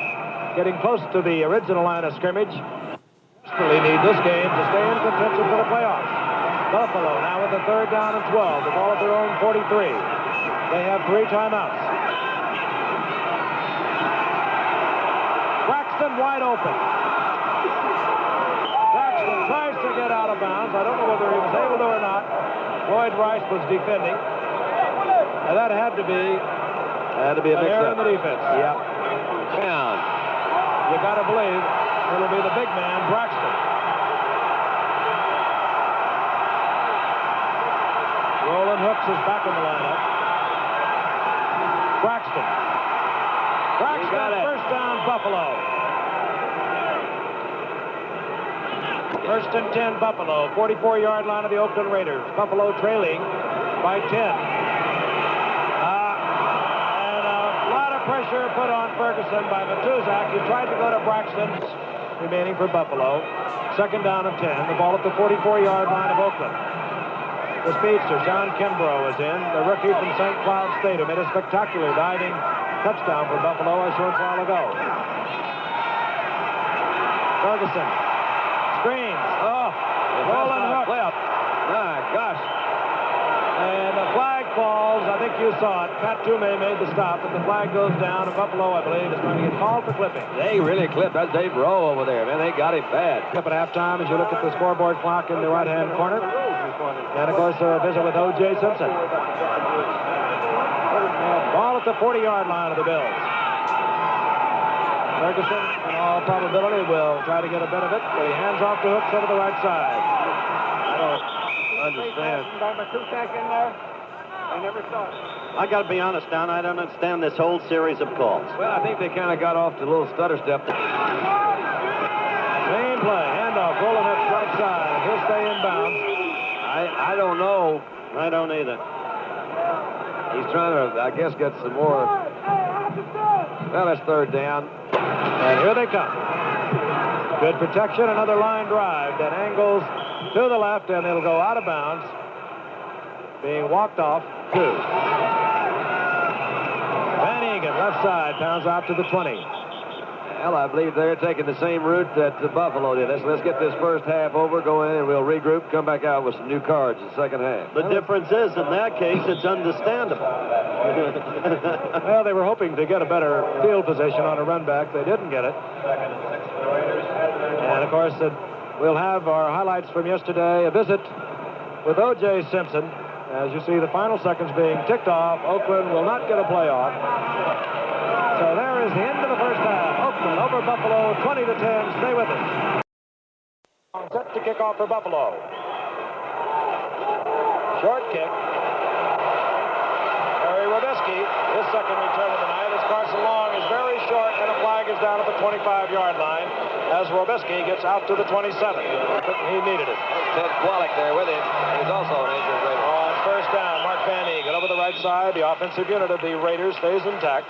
Getting close to the original line of scrimmage. Desperately need this game to stay in contention for the playoffs. Buffalo now with a third down and 12. The ball at their own 43. They have 3 timeouts. Braxton wide open. Braxton tries to get out of bounds. I don't know whether he was able to or not. Lloyd Rice was defending. And that had to be a an error in mix-up. the defense. Yep. Down. You got to believe it'll be the big man, Braxton. Roland Hooks is back in the lineup. Braxton. got it. First down, Buffalo. First and 10, Buffalo. 44-yard line of the Oakland Raiders. Buffalo trailing by 10. And a lot of pressure put on Ferguson by Banazak. He tried to go to Braxton, remaining for Buffalo. Second down and 10. The ball at the 44-yard line of Oakland. The speedster, John Kimbrough, is in. The rookie from St. Cloud State, who made a spectacular diving touchdown for Buffalo a short while ago. Ferguson. Screens. Oh, Roland Hooks. My gosh. And the flag falls. I think you saw it. Pat Toomey made the stop, but the flag goes down, and Buffalo, I believe, is going to get called for clipping. They really clipped. That's Dave Rowe over there, man. They got him bad. Clip at halftime as you look at the scoreboard clock in the right-hand corner. And, of course, a visit with O.J. Simpson. Ball at the 40-yard line of the Bills. Ferguson, in all probability, will try to get a bit of it, but he hands off to Hooks over the right side. I don't understand. I got to be honest, Don, I don't understand this whole series of calls. Well, I think they kind of got off to a little stutter step. Same play, handoff, Roland Hooks right side. He'll stay in bounds. I don't know. I don't either. He's trying to, I guess, get some more. Well, that's third down. And here they come. Good protection, another line drive that angles to the left, and it'll go out of bounds. Being walked off, 2. Van Egan, left side, pounds out to the 20. Well, I believe they're taking the same route that Buffalo did. Let's get this first half over, go in, and we'll regroup, come back out with some new cards in the second half. The difference is, in that case, it's understandable. Well, they were hoping to get a better field position on a run back. They didn't get it. And, of course, we'll have our highlights from yesterday, a visit with O.J. Simpson. As you see, the final seconds being ticked off. Oakland will not get a playoff. So there is the end of the first half. Oakland over Buffalo, 20-10. Stay with us. Set to kick off for Buffalo. Short kick. Harry Robesky, his second return of the night, as Carson Long is very short, and a flag is down at the 25-yard line as Robesky gets out to the 27. He needed it. Ted Kwalik there with him. He's also an injured Raider. On first down, Mark Van Egan over the right side. The offensive unit of the Raiders stays intact.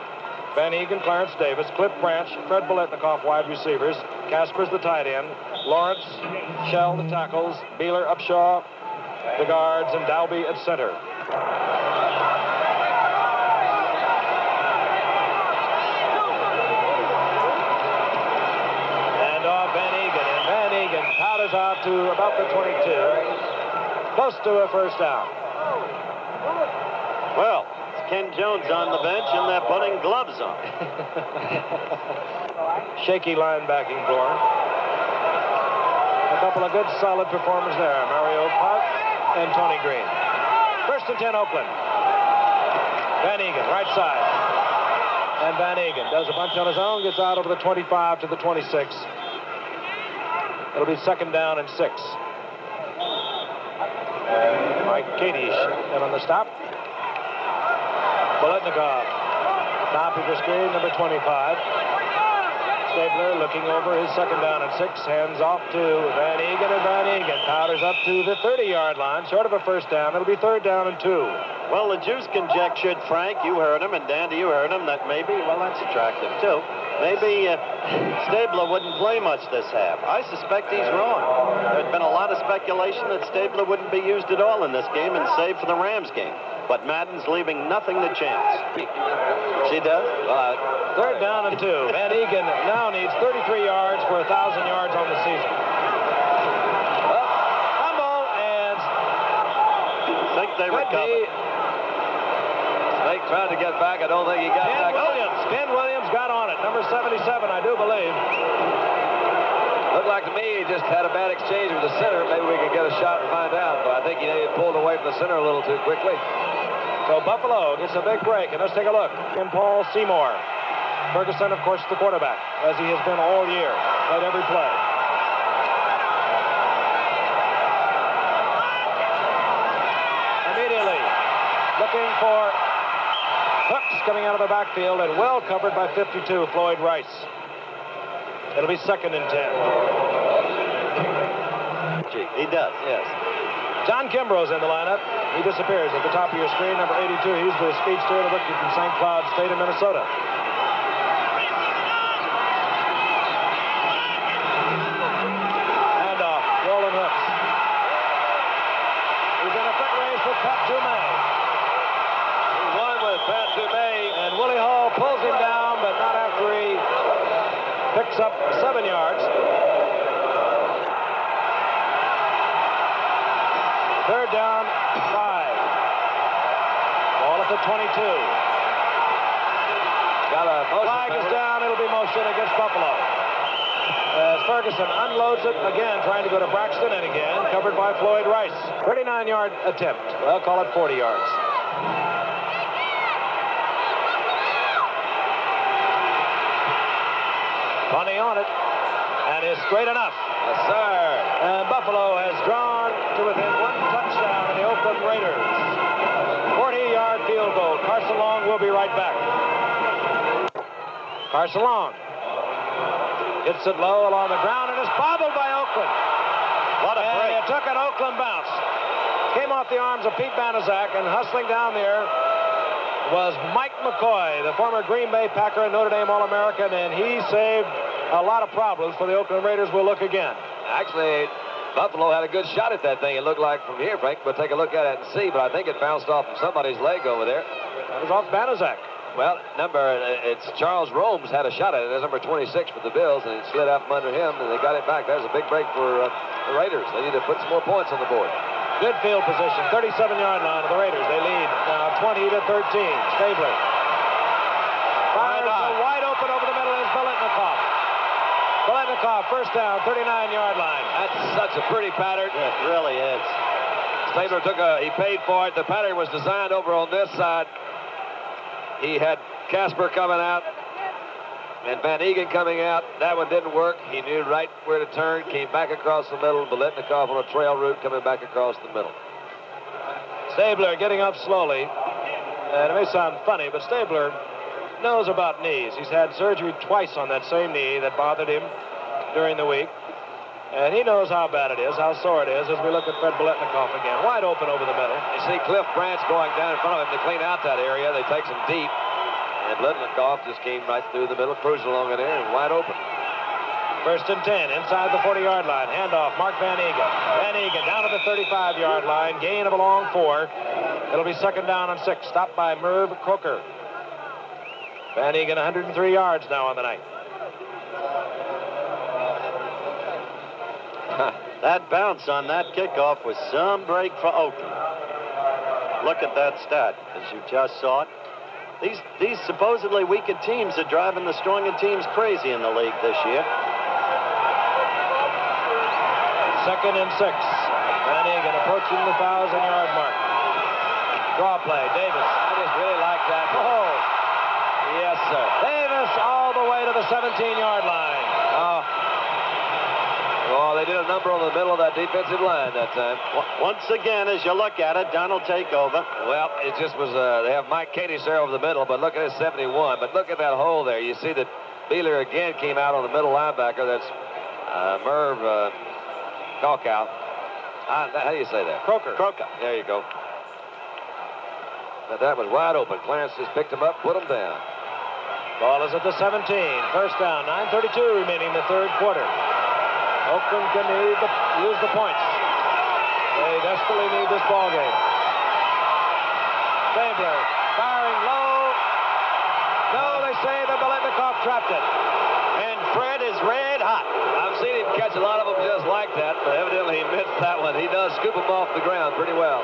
Van Egan, Clarence Davis, Cliff Branch, Fred Biletnikoff, wide receivers. Casper's the tight end. Lawrence, Shell, the tackles. Beeler, Upshaw, the guards, and Dalby at center. And off Van Egan. And Van Egan powders out to about the 22. Close to a first down. Well, Ken Jones on the bench, and they're putting gloves on. Shaky linebacking for him. A couple of good, solid performers there. Mario Park and Tony Green. 1st and 10, Oakland. Van Egan, right side. And Van Egan does a bunch on his own, gets out over the 25 to the 26. It'll be 2nd down and 6. Mike Kadish in on the stop. Biletnikoff, top of the screen, number 25. Stabler looking over his 2nd down and 6. Hands off to Van Egan, and Van Egan powders up to the 30-yard line, short of a 1st down. It'll be 3rd down and 2. Well, the Juice conjectured, Frank, you heard him, and Dandy, you heard him, that maybe, well, that's attractive, too. Maybe Stabler wouldn't play much this half. I suspect he's wrong. There's been a lot of speculation that Stabler wouldn't be used at all in this game and saved for the Rams game. But Madden's leaving nothing to chance. She does? 3rd down and 2. Van Egan now needs 33 yards for 1,000 yards on the season. Fumble, and I think they recovered. Snake tried to get back. I don't think he got back. Ken Williams got on it. Number 77, I do believe. Looked like to me he just had a bad exchange with the center. Maybe we could get a shot and find out. But I think he pulled away from the center a little too quickly. So Buffalo gets a big break, and let's take a look. And Paul Seymour. Ferguson, of course, the quarterback, as he has been all year. Played every play. Immediately looking for hooks coming out of the backfield, and well covered by 52, Floyd Rice. It'll be 2nd and 10. He does, yes. John Kimbrough's in the lineup. He disappears at the top of your screen, number 82. He's the speedster, the rookie from St. Cloud State of Minnesota. Handoff, rolling hooks. He's in a foot race with Pat Dumais. He won with Pat Dumais. And Willie Hall pulls him down, but not after he picks up 7 yards. 3rd down, 5. Ball at the 22. Got a motion. Flag is down. It'll be motion against Buffalo. As Ferguson unloads it again, trying to go to Braxton, and again covered by Floyd Rice. 39-yard attempt. Well, call it 40 yards. Bunny on it, and is straight enough. Yes, sir. And Buffalo has drawn to within 1 touchdown of the Oakland Raiders. 40-yard field goal. Carson Long will be right back. Carson Long hits it low along the ground and is bobbled by Oakland. What a break. It took an Oakland bounce. Came off the arms of Pete Banazak, and hustling down there was Mike McCoy, the former Green Bay Packer and Notre Dame All-American, and he saved a lot of problems for the Oakland Raiders. We'll look again. Actually, Buffalo had a good shot at that thing. It looked like from here, Frank. We'll take a look at it and see, but I think it bounced off of somebody's leg over there. That was off Banazak. Well, it's Charles Romes had a shot at it. That's number 26 for the Bills, and it slid out from under him, and they got it back. There's a big break for the Raiders. They need to put some more points on the board. Good field position, 37-yard line of the Raiders. They lead now 20 to 13. Stabler fires wide open over the middle is Biletnikoff. Biletnikoff, 1st down, 39-yard line. That's such a pretty pattern. It really is. Stabler he paid for it. The pattern was designed over on this side. He had Casper coming out and Van Egan coming out. That one didn't work. He knew right where to turn, came back across the middle. Biletnikoff on a trail route coming back across the middle. Stabler getting up slowly. And it may sound funny, but Stabler knows about knees. He's had surgery twice on that same knee that bothered him during the week. And he knows how bad it is, how sore it is, as we look at Fred Biletnikoff again. Wide open over the middle. You see Cliff Branch going down in front of him to clean out that area. They take some deep. And Biletnikoff just came right through the middle, cruising along in there, and wide open. 1st and 10, inside the 40-yard line. Handoff, Mark Van Egan. Van Egan down to the 35-yard line. Gain of a long 4. It'll be 2nd down and 6. Stopped by Merv Crooker. Van Egan 103 yards now on the night. That bounce on that kickoff was some break for Oakland. Look at that stat, as you just saw it. These supposedly weaker teams are driving the stronger teams crazy in the league this year. 2nd and 6. Van Egan, a approaching the 1,000-yard mark. Draw play, Davis. I just really like that. Oh, Yes, sir. Davis all the way to the 17-yard line. Oh. Oh, they did a number on the middle of that defensive line that time. Once again, as you look at it, Don will take over. Well, it just was, they have Mike Cadiz there over the middle, but look at his 71. But look at that hole there. You see that Beeler again came out on the middle linebacker. That's Merv Kalkow. How do you say that? Croker. There you go. But that was wide open. Clarence just picked him up, put him down. Ball is at the 17. First down. 9:32 remaining in the third quarter. Oakland can use the points. They desperately need this ball game. Stabler firing low. No, they say that Biletnikoff trapped it. And Fred is red hot. I've seen him catch a lot of them just like that, but evidently he missed that one. He does scoop them off the ground pretty well.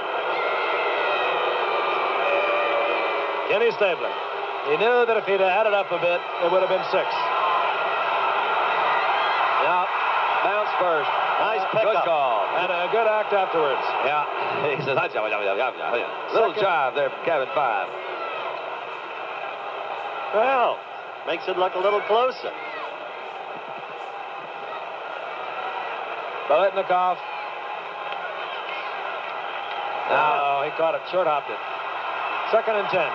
Kenny Stabler. He knew that if he'd had it up a bit, it would have been 6. Now, bounce first. Nice Good pickup. call. And a good act afterwards. Yeah. He says, little jive there from Cabin 5. Well, makes it look a little closer. Biletnikoff. No, he caught it. Short hopped it. 2nd and 10.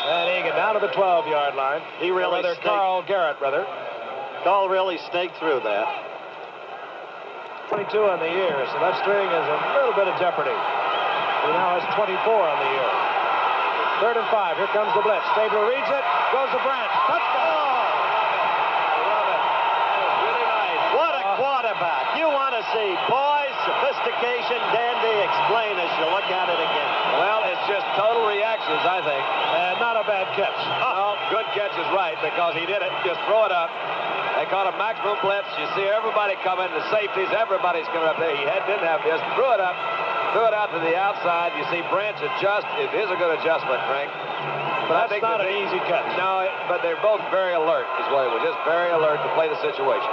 Van Egan down to the 12-yard line. He really Carl Garrett, rather. Carl really staked through that. 22 on the year, so that string is a little bit of jeopardy. He now has 24 on the year. 3rd and 5. Here comes the blitz. Stabler reads it. Goes to Branch. Touchdown! Really nice. What a quarterback. You want to see poise, sophistication, dandy. Explain as you look at it again. Well, it's just total reactions, I think. And not a bad catch. No, good catch is right because he did it. Just throw it up. They caught a maximum blitz. You see everybody coming, the safeties, everybody's coming up there. He didn't have this. Threw it up. Threw it out to the outside. You see Branch adjust. It is a good adjustment, Frank. But that's not an easy catch. No, but they're both very alert, is what it was. Just very alert to play the situation.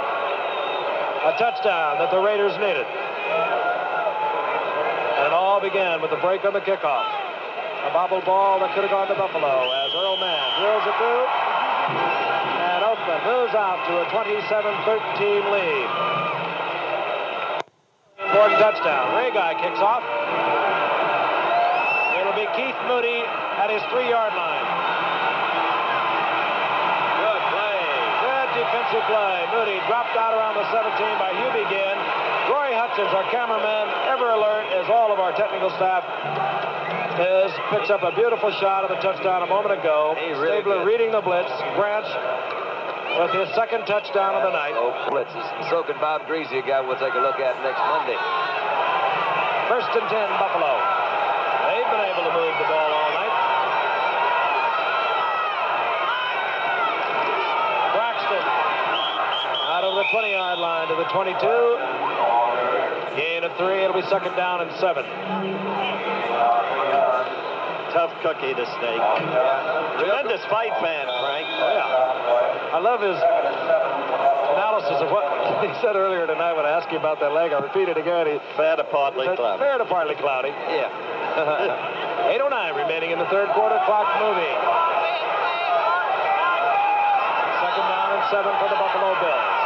A touchdown that the Raiders needed. And it all began with the break on the kickoff. A bobble ball that could have gone to Buffalo as Earl Mann drills it through. And Oakland moves out to a 27-13 lead. Important touchdown. Ray Guy kicks off. It'll be Keith Moody at his 3-yard line. Good play. Good defensive play. Moody dropped out around the 17 by Hubie Ginn. Roy Hutchins, our cameraman, ever alert as all of our technical staff picks up a beautiful shot of the touchdown a moment ago. Really Stabler reading the blitz. Branch with his 2nd touchdown of the night. Oh, blitzes. Soaking Bob Greasy, a guy we'll take a look at next Monday. 1st and 10, Buffalo. They've been able to move the ball all night. Braxton out of the 20-yard line to the 22. Gain of 3. It'll be 2nd down and 7. Tough cookie to steak. Tremendous fight fan, Frank. Oh, yeah. I love his analysis of what he said earlier tonight when I asked him about that leg. I repeat it again. Fair to partly cloudy. Fair to partly cloudy. Yeah. 8:09 remaining in the third quarter. Clock moving. 2nd down and 7 for the Buffalo Bills.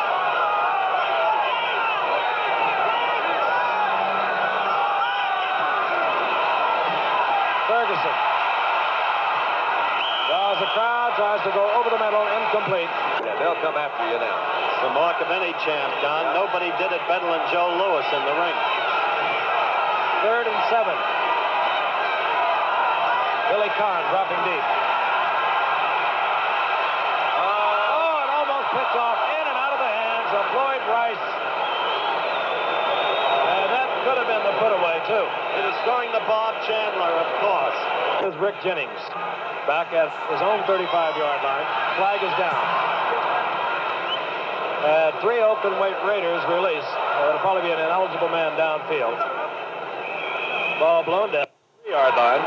Ferguson draws the crowd, tries to go over the middle, incomplete. Yeah, they'll come after you now. It's the mark of any champ, Don. Nobody did it better than Joe Louis in the ring. 3rd and 7. Billy Kahn dropping deep. Oh, it almost picked off in and out of the hands of Floyd Rice. And that could have been the put-away, too. It is going to Bob Chandler, of course. Here's Rick Jennings back at his own 35-yard line. Flag is down. 3 Oakland Raiders release. It'll probably be an ineligible man downfield. Ball blown down 3-yard line.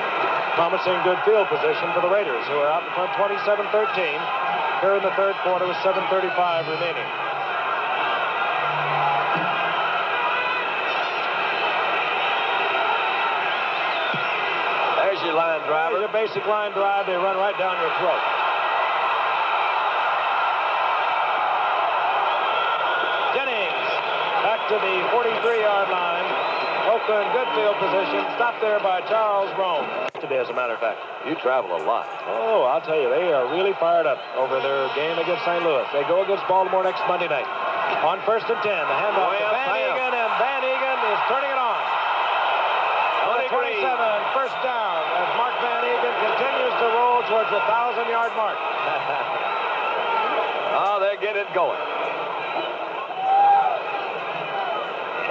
Promising good field position for the Raiders, who are out in front 27-13. Here in the third quarter with 7:35 remaining. your line driver. There's your basic line drive. They run right down your throat. Jennings back to the 43-yard line. Oakland, good field position. Stopped there by Charles Rome. Today, as a matter of fact. You travel a lot. Oh, I'll tell you, they are really fired up over their game against St. Louis. They go against Baltimore next Monday night. On 1st and 10, the handoff to Van Egan, and Van Egan is turning it on. On the 27, first down, as Mark Van Egan continues to roll towards the 1,000-yard mark. Oh, they're getting it going.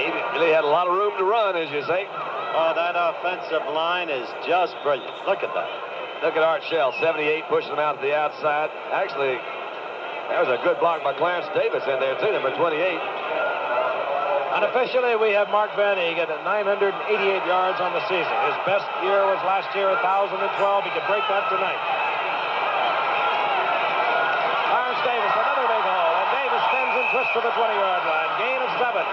He really had a lot of room to run, as you say. Oh, that offensive line is just brilliant. Look at that. Look at Art Shell, 78, pushing him out to the outside. Actually, that was a good block by Clarence Davis in there, too, number 28. Unofficially, we have Mark Van Egan at 988 yards on the season. His best year was last year, 1,012. He could break that tonight. Clarence Davis, another big hole, and Davis spins and twists to the 20-yard line. Gain of 7.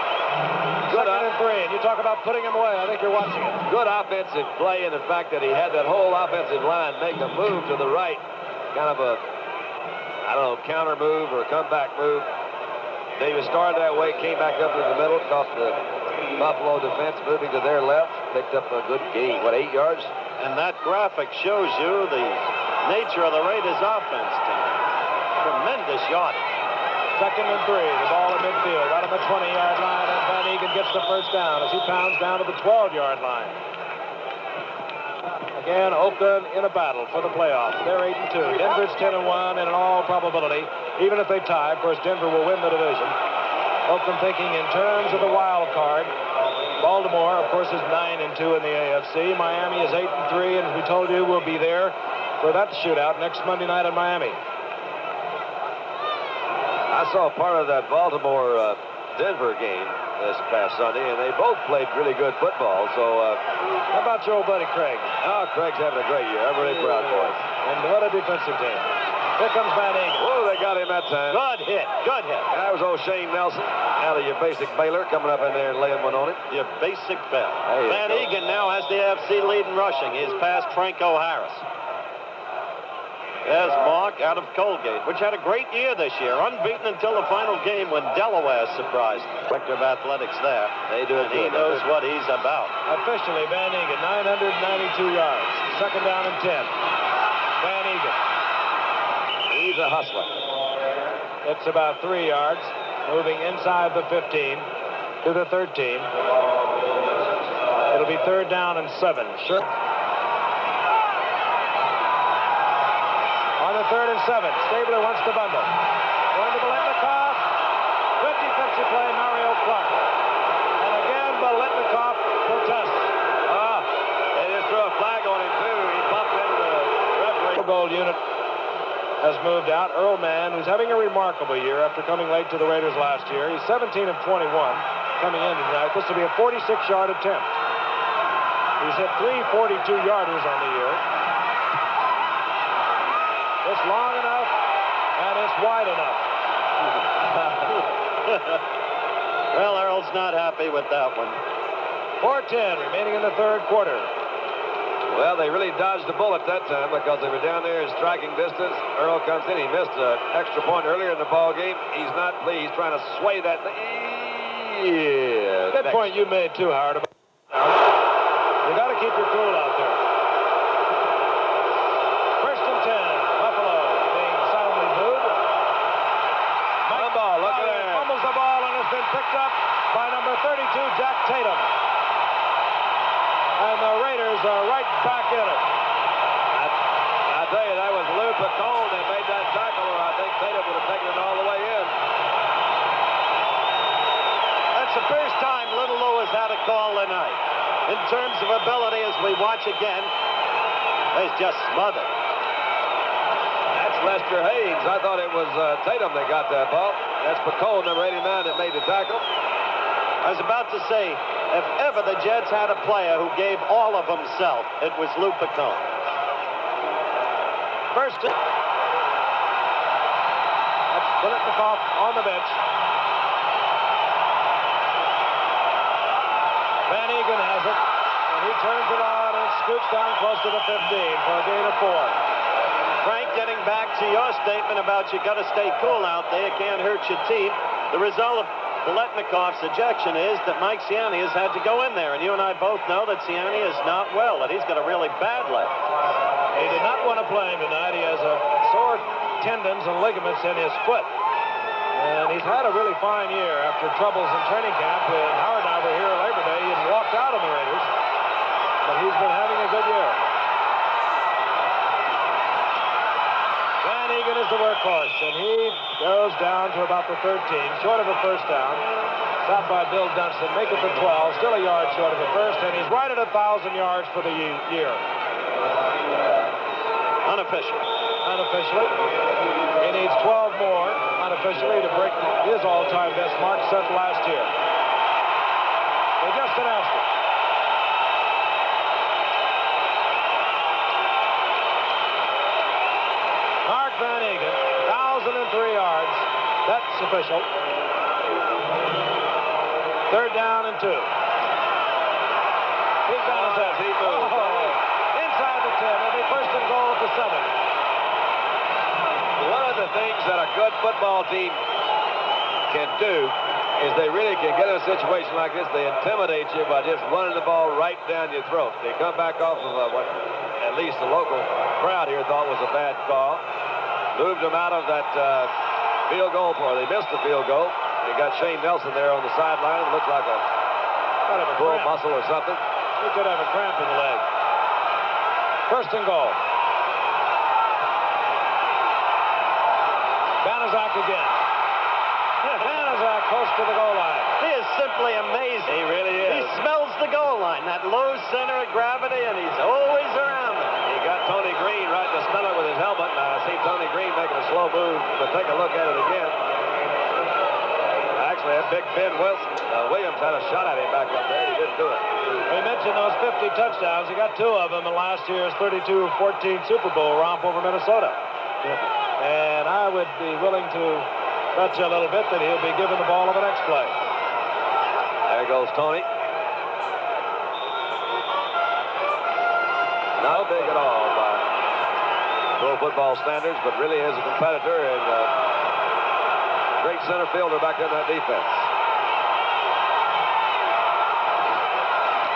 Good Second and 3, and you talk about putting him away. I think you're watching it. Good offensive play, and the fact that he had that whole offensive line make a move to the right. Kind of a, I don't know, counter move or a comeback move. Davis started that way, came back up to the middle, caught the Buffalo defense moving to their left, picked up a good gain. What, 8 yards? And that graphic shows you the nature of the Raiders' offense tonight. Tremendous yardage. Second and 3, the ball in midfield, right on the 20-yard line, and Van Egan gets the first down as he pounds down to the 12-yard line. Again, Oakland in a battle for the playoffs. They're 8-2. Denver's 10-1, and in all probability, even if they tie, of course, Denver will win the division. Oakland thinking in terms of the wild card. Baltimore, of course, is 9-2 in the AFC. Miami is 8-3, and as we told you, we'll be there for that shootout next Monday night in Miami. I saw part of that Baltimore-Denver game this past Sunday, and they both played really good football. So, how about your old buddy Craig? Oh, Craig's having a great year. I'm really proud for him. And what a defensive team. Here comes Van Egan. Oh, they got him that time. Good hit. Good hit. That was old Shane Nelson out of your basic Baylor coming up in there and laying one on him. Your basic bell. Van Egan now has the AFC lead in rushing. He's past Franco Harris. There's Mark out of Colgate, which had a great year this year, unbeaten until the final game when Delaware surprised. Director of Athletics there. They do it. And he knows what he's about. Officially, Van Egan, 992 yards. Second down and 10. Van Egan. He's a hustler. It's about 3 yards, moving inside the 15 to the 13. It'll be third down and 7. Sure. On the 3rd and 7, Stabler wants to bundle. Going to Biletnikoff. Good defensive play, Mario Clark. And again, Biletnikoff protests. They just threw a flag on him, too. He bumped into the referee. Gold unit has moved out. Earl Mann, who's having a remarkable year after coming late to the Raiders last year. He's 17 of 21 coming in tonight. This will be a 46-yard attempt. He's hit 3 42-yarders on the year. It's long enough, and it's wide enough. Well, Earl's not happy with that one. 4:10 remaining in the third quarter. Well, they really dodged the bullet that time because they were down there in striking distance. Earl comes in. He missed an extra point earlier in the ball game. He's not pleased. He's trying to sway that thing. Yeah. Good point you made, too, Howard. You got to keep your cool out there. First and 10. Buffalo being soundly booed. Mike ball, look at that. Fumbles the ball and has been picked up by number 32, Jack Tatum. And the Raiders are right back in it. I tell you, that was Lou Picone that made that tackle, or I think Tatum would have taken it all the way in. That's the first time Little Lou has had a call tonight. In terms of ability, as we watch again, he's just smothered. That's Lester Haynes. I thought it was Tatum that got that ball. That's Picone, number 89, that made the tackle. I was about to say, if ever the Jets had a player who gave all of himself, it was Lou Picone. First, that's Biletnikoff on the bench. Van Egan has it, and he turns it on and scoots down close to the 15 for a gain of 4. Frank, getting back to your statement about you got to stay cool out there, it can't hurt your team. The result of Biletnikoff's ejection is that Mike Ciani has had to go in there, and you and I both know that Ciani is not well, that he's got a really bad leg. He did not want to play him tonight. He has a sore tendons and ligaments in his foot. And he's had a really fine year after troubles in training camp. When Howard and I were here at Labor Day, he walked out on the Raiders. But he's been having a good year. Van Egan is the workhorse, and he goes down to about the 13, short of a first down. Stopped by Bill Dunston, make it to 12, still a yard short of a first, and he's right at 1,000 yards for the year. Unofficially. He needs 12 more unofficially to break his all-time best mark set last year. They just announced it. Mark Van Egan, 1,003 yards. That's official. 3rd down and 2. He's Banazak. Inside the 10. It'll be 1st and goal at the 7. One of the things that a good football team can do is they really can get in a situation like this. They intimidate you by just running the ball right down your throat. They come back off of what at least the local crowd here thought was a bad call. Moved them out of that field goal for. They missed the field goal. They got Shane Nelson there on the sideline. It looks like a bull muscle or something. He could have a cramp in the leg. 1st and goal. Banazak again. Banazak close to the goal line. He is simply amazing. He really is. He smells the goal line, that low center of gravity, and he's always around it. He got Tony Green right to smell it with his helmet. Now, I see Tony Green making a slow move to take a look at it again. Actually, that big Ben Williams had a shot at him back up there. He didn't do it. We mentioned those 50 touchdowns. He got 2 of them in last year's 32-14 Super Bowl romp over Minnesota. And I would be willing to bet you a little bit that he'll be given the ball on the next play. There goes Tony. Not big at all by pro football standards, but really is a competitor and great center fielder back in that defense.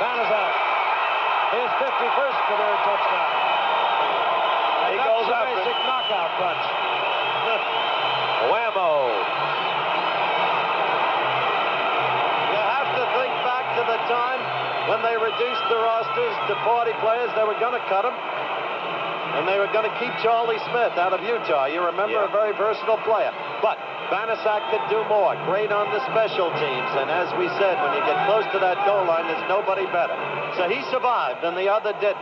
Banazak, his 51st career touchdown. He goes up. Basic knockout punch. Whammo. You have to think back to the time when they reduced the rosters to 40 players. They were going to cut them. And they were going to keep Charlie Smith out of Utah. You remember, a very versatile player. But Banazak could do more. Great on the special teams. And as we said, when you get close to that goal line, there's nobody better. So he survived, and the other didn't.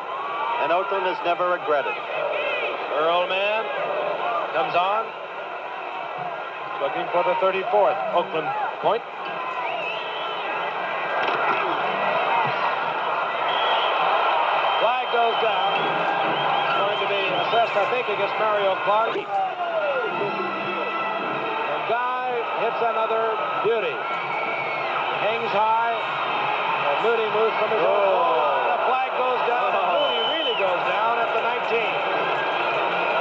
And Oakland has never regretted it. Earl man comes on. Looking for the 34th. Oakland point. Flag goes down. It's going to be assessed, I think, against Mario Clark. And Guy hits another beauty. Hangs high. And Moody moves from his own goal. The flag goes down, and Moody really goes down at the 19.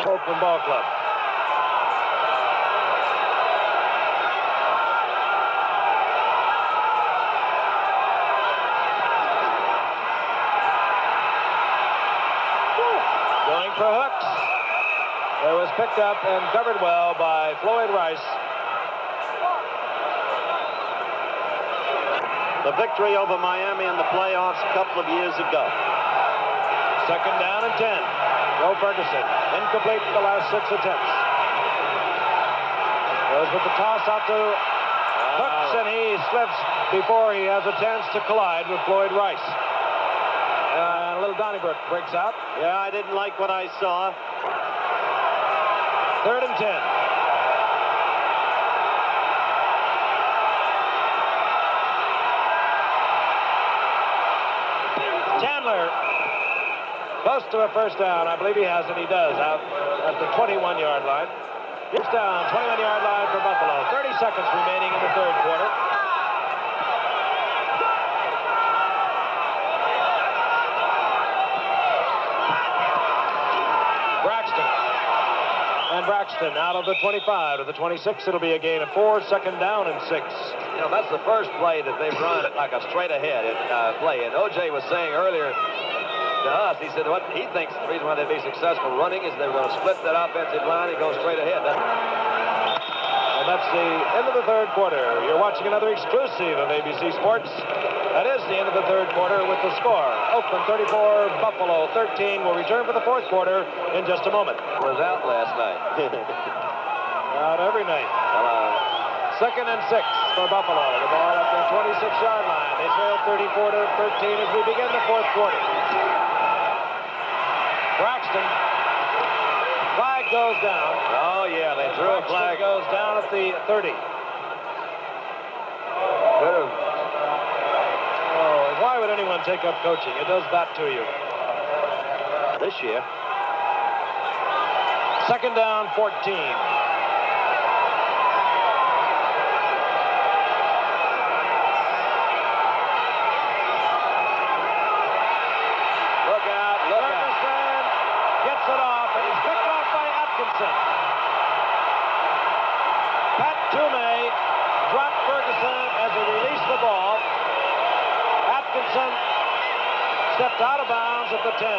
Oakland Ball Club. Going for hooks. It was picked up and covered well by Floyd Rice. The victory over Miami in the playoffs a couple of years ago. 2nd down and 10. Joe Ferguson, incomplete in the last 6 attempts. Goes with the toss out to Hooks, and he slips before he has a chance to collide with Floyd Rice. And little Donnybrook breaks out. Yeah, I didn't like what I saw. 3rd and 10. Chandler, close to a first down. I believe he has it. He does, out at the 21-yard line. First down, 21-yard line for Buffalo. 30 seconds remaining in the 3rd quarter. Braxton out of the 25 to the 26. It'll be a gain of 4, second down and 6. You know, that's the first play that they've run like a straight ahead play. And O.J. was saying earlier to us, he said what he thinks the reason why they'd be successful running is they're going to split that offensive line and go straight ahead. And that's the end of the third quarter. You're watching another exclusive of ABC Sports. That is the end of the third quarter with the score. Oakland 34, Buffalo 13. We'll return for the fourth quarter in just a moment. Was out last night. Out every night. Hello. Second and 6 for Buffalo. The ball at the 26-yard line. They trail 34 to 13 as we begin the fourth quarter. Braxton. Flag goes down. Oh, yeah, they threw a flag. Goes down at the 30. Oh, why would anyone take up coaching? It does that to you. This year. Second down, 14. Ferguson gets it off, and he's picked off by Atkinson. Pat Toomey dropped Ferguson as he released the ball. Atkinson stepped out of bounds at the 10.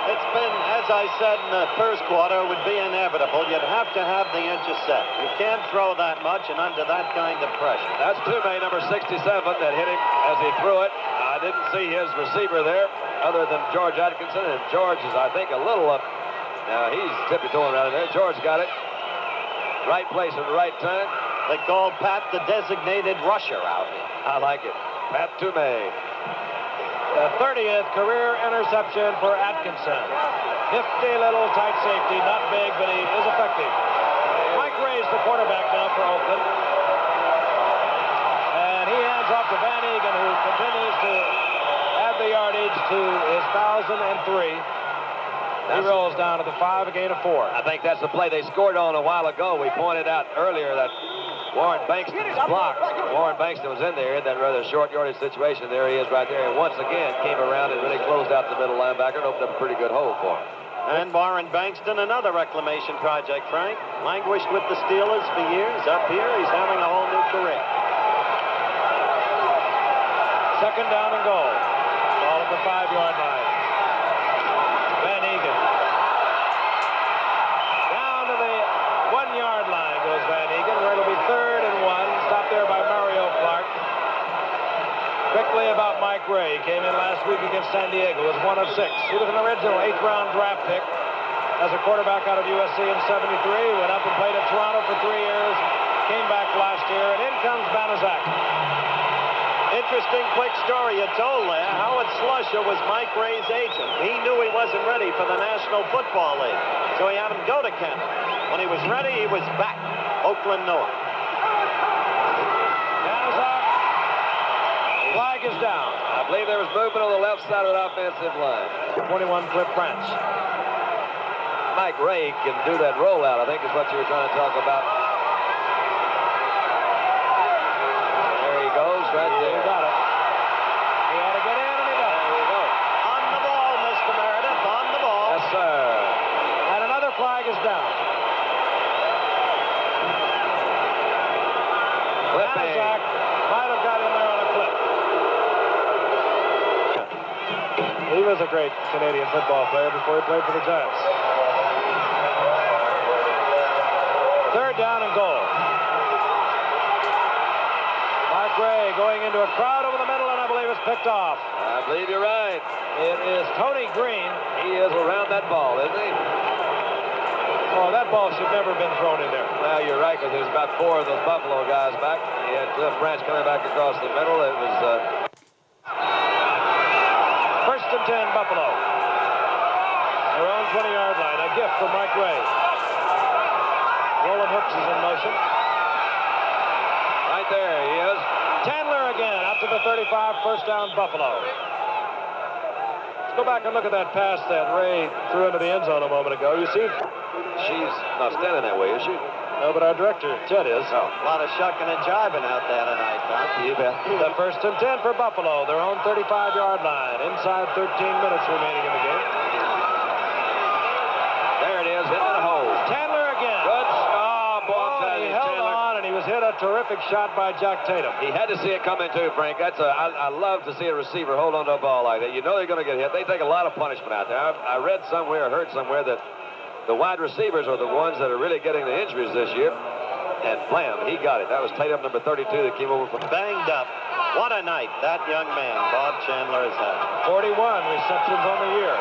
It's been, as I said in the first quarter, would be inevitable. You'd have to have the intercept. You can't throw that much and under that kind of pressure. That's Toomey, number 67, that hit him as he threw it. I didn't see his receiver there other than George Atkinson, and George is, I think, a little up. Now, he's tippy-toeing around there. George got it. Right place at the right time. They call Pat the designated rusher out here. I like it. Pat Toomey. The 30th career interception for Atkinson. Nifty little tight safety, not big, but he is effective. Mike Ray's the quarterback now for Oakland. And he hands off to Van Egan, who continues to add the yardage to his 1,003. He rolls down to the 5, a gain of 4. I think that's the play they scored on a while ago. We pointed out earlier that Warren Bankston's block. Warren Bankston was in there in that rather short yardage situation. There he is right there. And once again came around and really closed out the middle linebacker and opened up a pretty good hole for him. And Warren Bankston, another reclamation project, Frank. Languished with the Steelers for years. Up here, he's having a whole new career. Second down and goal. Ball at the 5-yard line. Van Egan. Down to the 1-yard line goes Van Egan, where it'll be 3rd and 1. Stopped there by Mario Clark. Quickly about Mike Ray. Came in last week against San Diego. Was 1 of 6. He was an original 8th-round draft pick as a quarterback out of USC in '73. Went up and played at Toronto for 3 years. Came back last year, and in comes Banazak. Interesting quick story you told there. Howard Slusher was Mike Ray's agent. He knew he wasn't ready for the National Football League, so he had him go to Canada. When he was ready, he was back. Oakland knew it. Banazak. Flag is down. I believe there was movement on the left side of the offensive line. 21 Cliff Branch. Mike Ray can do that rollout, I think is what you were trying to talk about. There he goes, right there. He got it. He had to get in, and he got it. There we go. On the ball, Mr. Meredith, on the ball. Yes, sir. And another flag is down. Banazak might have got in there on a clip. He was a great Canadian football player before he played for the Giants. 3rd down and goal. Mike Ray going into a crowd over the middle, and I believe it's picked off. I believe you're right. It is Tony Green. He is around that ball, isn't he? Oh, that ball should never have been thrown in there. Well, you're right, because there's about 4 of those Buffalo guys back. He had Cliff Branch coming back across the middle. It was... 1st and 10, Buffalo. Their own 20-yard line. A gift from Mike Ray. Roland Hooks is in motion. Right there he is. Chandler again, up to the 35, 1st down, Buffalo. Let's go back and look at that pass that Ray threw into the end zone a moment ago. You see? She's not standing that way, is she? No, but our director, Ted, is. Oh. A lot of shucking and jiving out there tonight, Doc. You bet. The 1st and 10 for Buffalo, their own 35-yard line. Inside 13 minutes remaining in the game. There it is, into the hole. Chandler again. Good terrific shot by Jack Tatum. He had to see it coming too, Frank. I love to see a receiver hold on to a ball like that. You know they're going to get hit. They take a lot of punishment out there. I read somewhere, heard somewhere that the wide receivers are the ones that are really getting the injuries this year. And blam, he got it. That was Tatum, number 32, that came over from Banged up. What a night that young man, Bob Chandler, has had. 41 receptions on the year.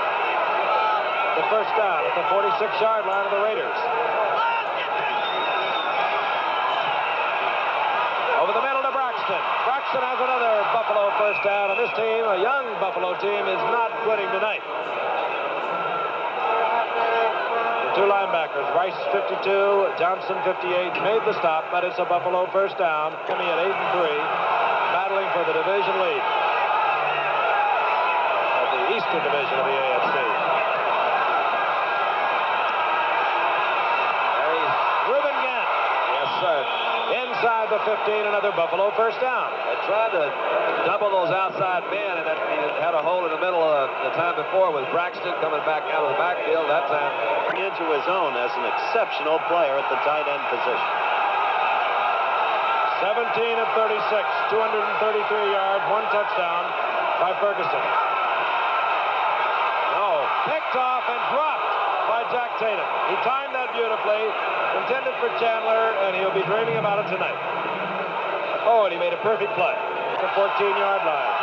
The first down at the 46-yard line of the Raiders. Over the middle to Braxton. Braxton has another Buffalo first down, and this team, a young Buffalo team, is not quitting tonight. Two linebackers, Rice 52, Johnson 58, made the stop, but it's a Buffalo first down. Coming at 8-3, battling for the division lead of the Eastern Division of the AFC. There's Reuben Gant. Yes, sir. Inside the 15, another Buffalo first down. They tried to double those outside men, and he had a hole in the middle of the time before with Braxton coming back out of the backfield that time. Into his own as an exceptional player at the tight end position. 17 of 36, 233 yards, one touchdown by Ferguson. No, picked off and dropped by Jack Tatum. He timed that beautifully, intended for Chandler, and he'll be dreaming about it tonight. Oh, and he made a perfect play at the 14-yard line.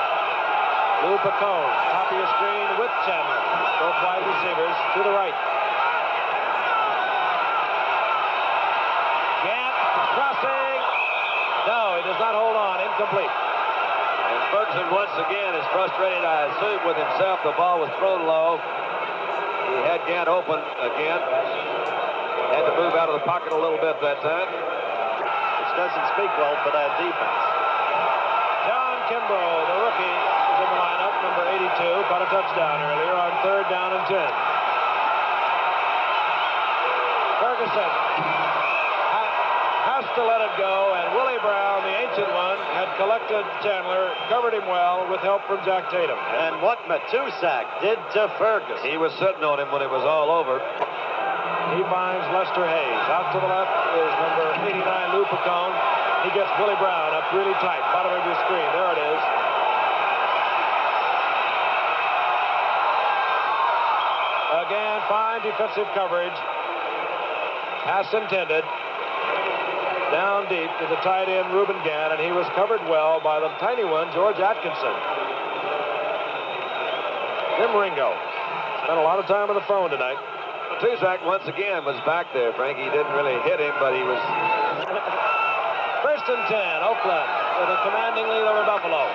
Lou Picone, top of your screen with Chandler. Both wide receivers to the right. Crossing. No, he does not hold on. Incomplete. And Ferguson once again is frustrated, I assume, with himself. The ball was thrown low. He had Gant open again. Had to move out of the pocket a little bit that time. Which doesn't speak well for that defense. John Kimbrough, the rookie, is in the lineup, number 82. Caught a touchdown earlier on 3rd down and 10. Ferguson has to let it go, and Willie Brown, the ancient one, had collected Chandler, covered him well with help from Jack Tatum. And what Matusak did to Ferguson. He was sitting on him when it was all over. He finds Lester Hayes. Out to the left is number 89, Lou Picone. He gets Willie Brown up really tight, bottom of your screen. There it is. Again, fine defensive coverage. Pass intended. Down deep to the tight end, Reuben Gant, and he was covered well by the tiny one, George Atkinson. Tim Ringo spent a lot of time on the phone tonight. Tuzak once again was back there, Frank. He didn't really hit him, but he was... 1st and 10, Oakland with a commanding lead over Buffalo.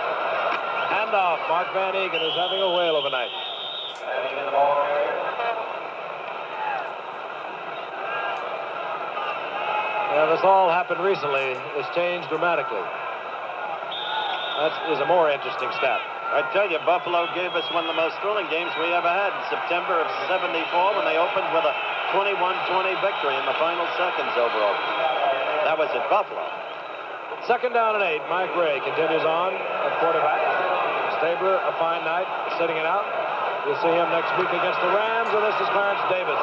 Handoff, Mark Van Egan is having a whale of a night. Yeah, this all happened recently. It's changed dramatically. That is a more interesting stat. I tell you, Buffalo gave us one of the most thrilling games we ever had in September of '74 when they opened with a 21-20 victory in the final seconds over Oakland. That was at Buffalo. 2nd down and 8. Mike Ray continues on at quarterback. Stabler, a fine night, sitting it out. We'll see him next week against the Rams, and this is Clarence Davis.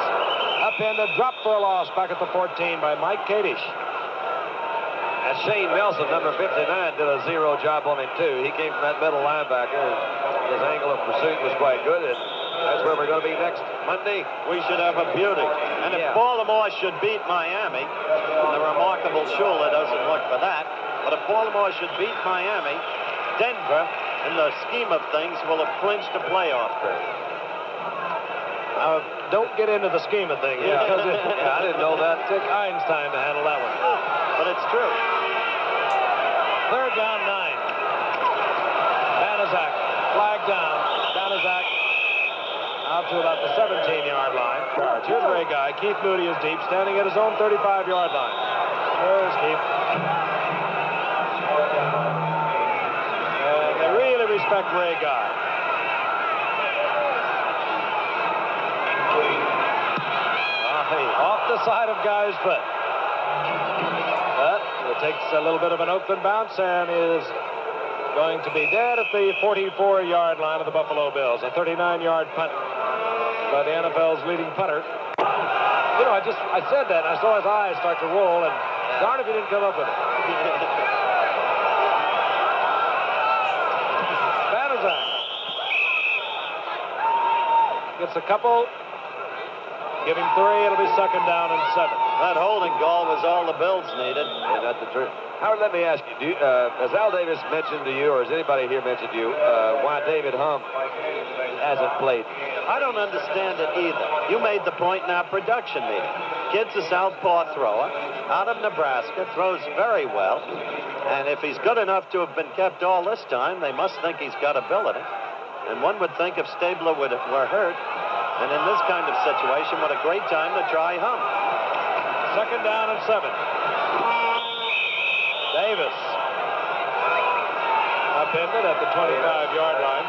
Upended, dropped for a loss back at the 14 by Mike Kadish. And Shane Nelson, number 59, did a zero job on him, too. He came from that middle linebacker. His angle of pursuit was quite good, and that's where we're going to be next Monday. We should have a beauty. And if Baltimore should beat Miami, the remarkable Shula doesn't look for that, but if Baltimore should beat Miami, Denver, in the scheme of things, will have clinched a playoff berth. Don't get into the scheme of things. Yeah, Because I didn't know that. It took Einstein to handle that one. But it's true. 3rd down, 9. Banazak, flag down. Banazak out to about the 17-yard line. Here's Ray Guy. Keith Moody is deep, standing at his own 35-yard line. There's Keith. And they really respect Ray Guy. Off the side of Guy's foot. But it takes a little bit of an Oakland bounce and is going to be dead at the 44-yard line of the Buffalo Bills. A 39-yard punt by the NFL's leading punter. You know, I said that, and I saw his eyes start to roll, and Darn if he didn't come up with it. Banazak gets a couple. Give him 3. It'll be 2nd down and 7. That holding call was all the Bills needed. Yeah, that's the truth. Howard, let me ask you, has Al Davis mentioned to you, or has anybody here mentioned to you, why David Humm hasn't played? I don't understand it either. You made the point in our production meeting. Kid's a southpaw thrower out of Nebraska, throws very well. And if he's good enough to have been kept all this time, they must think he's got ability. And one would think if Stabler were hurt, and in this kind of situation, what a great time to try Humm. 2nd down and 7. Davis upended at the 25-yard line.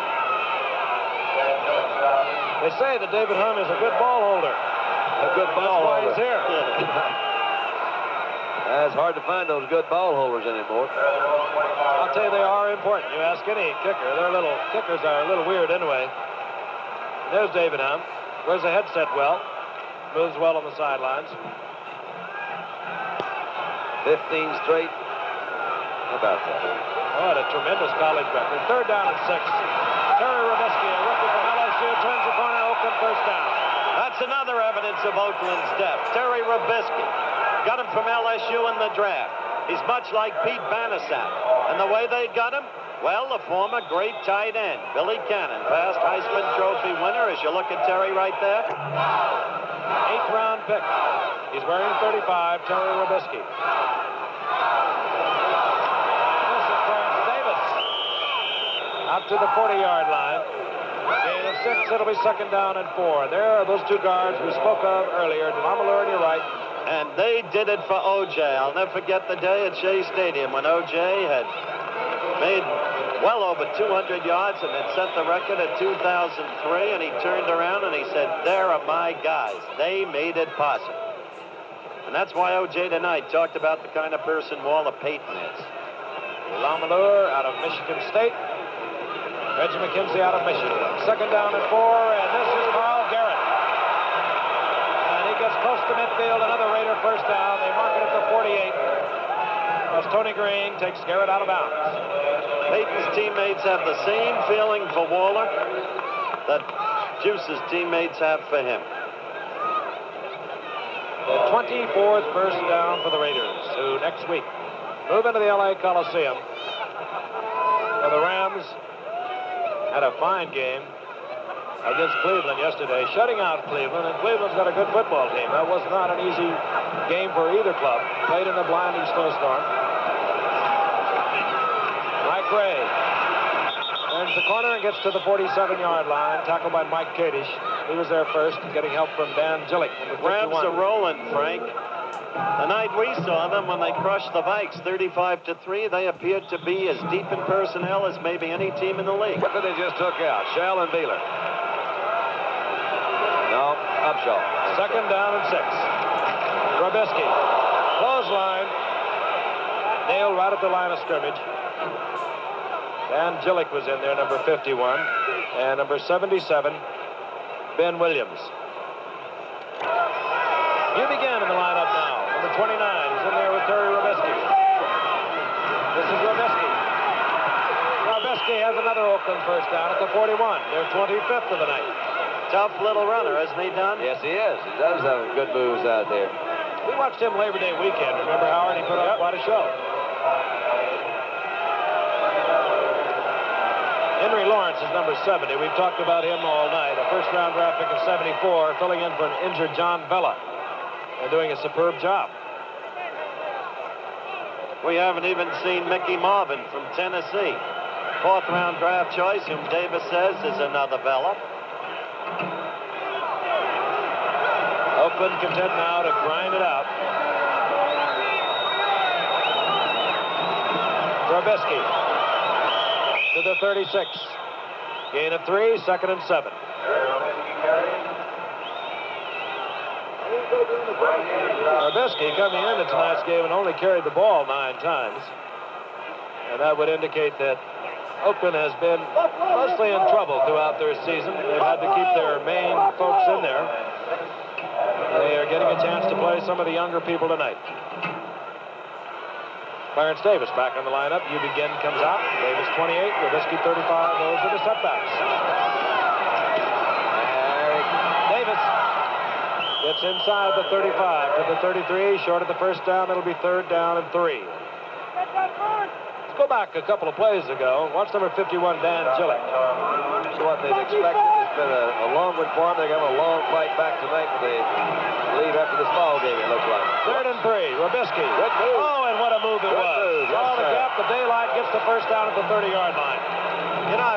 They say that David Humm is a good ball holder. A good ball holder. That's why he's here. It's hard to find those good ball holders anymore. I'll tell you, they are important. You ask any kicker, kickers are a little weird anyway. There's David Humm. Wears a headset well. Moves well on the sidelines. 15 straight. How about that? Oh, what a tremendous college record. 3rd down and 6. Terry Robisky, a rookie from LSU, turns the corner. Oakland 1st down. That's another evidence of Oakland's depth. Terry Robisky got him from LSU in the draft. He's much like Pete Banazak. And the way they got him, well, the former great tight end, Billy Cannon, past Heisman Trophy winner, as you look at Terry right there. 8th round pick. He's wearing 35, Terry Robisky. This is Clarence Davis. Out to the 40-yard line. Gain of 6, it'll be 2nd down and 4. There are those 2 guards we spoke of earlier, Marmalure on your right. And they did it for O.J. I'll never forget the day at Shea Stadium when O.J. had made well over 200 yards and had set the record at 2003, and he turned around and he said, there are my guys. They made it possible. And that's why O.J. tonight talked about the kind of person Walter Payton is. Marmalure out of Michigan State. Reggie McKenzie out of Michigan. 2nd down and 4, and this is Carl Garrett. And he gets close to midfield, another Raider 1st down. They mark it at the 48. As Tony Green takes Garrett out of bounds. Payton's teammates have the same feeling for Waller that Juice's teammates have for him. The 24th 1st down for the Raiders, who next week move into the L.A. Coliseum. Well, the Rams had a fine game against Cleveland yesterday, shutting out Cleveland, and Cleveland's got a good football team. That was not an easy game for either club. Played in a blinding snowstorm. Mike Ray turns the corner and gets to the 47-yard line, tackled by Mike Kadish. He was there first, getting help from Dan Gillick. Rams are rolling, Frank. The night we saw them when they crushed the Vikes 35-3, they appeared to be as deep in personnel as maybe any team in the league. What did they just took out? Shell and Beeler. No, Upshaw. 2nd down and 6. Robisky. Clothesline. Nailed right at the line of scrimmage. Dan Gillick was in there, number 51. And number 77, Ben Williams. You begin in the lineup now. Number 29 is in there with Terry Robisky. This is Robisky. Robisky has another Oakland 1st down at the 41. They're 25th of the night. Tough little runner, isn't he, Don? Yes, he is. He does have good moves out there. We watched him Labor Day weekend. Remember, Howard? He put on quite a show. Henry Lawrence is number 70. We've talked about him all night. A 1st-round draft pick of 74, filling in for an injured John Vella. They're doing a superb job. We haven't even seen Mickey Marvin from Tennessee. 4th-round draft choice, whom Davis says is another Vella. Oakland content now to grind it out. Robisky to the 36. Gain of 3, 2nd and 7. Robisky coming into tonight's game and only carried the ball 9 times. And that would indicate that Oakland has been mostly in trouble throughout their season. They've had to keep their main folks in there. They are getting a chance to play some of the younger people tonight. Clarence Davis back on the lineup. You Begin comes out. Davis 28, Robisky 35. Those are the setbacks. Davis gets inside the 35 to the 33. Short of the first down. It'll be 3rd down and 3. Let's go back a couple of plays ago. Watch number 51, Dan Gillick. So what they've expected has been a long one for them. They're going to have a long fight back tonight for the lead after this ball game, it looks like. 3rd and 3. Robisky. Oh, and what a move it was. All the gap, the daylight gets the first down at the 30-yard line. You know,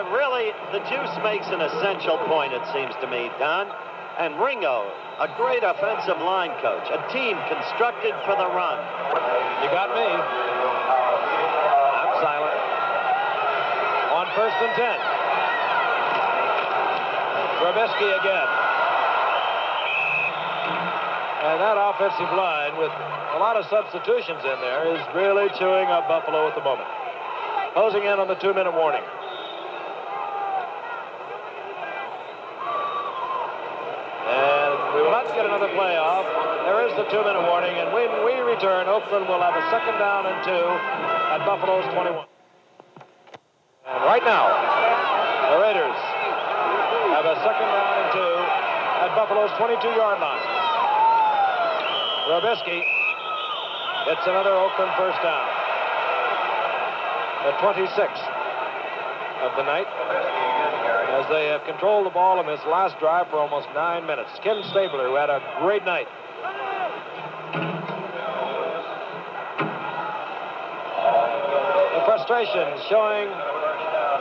the juice makes an essential point, it seems to me, Don. And Ringo, a great offensive line coach, a team constructed for the run. You got me. I'm silent. On 1st and 10. Robisky again. And that offensive line, with a lot of substitutions in there, is really chewing up Buffalo at the moment. Closing in on the 2-minute warning. And we will not get another play off. There is the 2-minute warning, and when we return, Oakland will have a 2nd down and 2 at Buffalo's 21. And right now, the Raiders have a 2nd down and 2 at Buffalo's 22-yard line. Robisky gets another Oakland first down. The 26th of the night, as they have controlled the ball in this last drive for almost 9 minutes. Ken Stabler, who had a great night. The frustration showing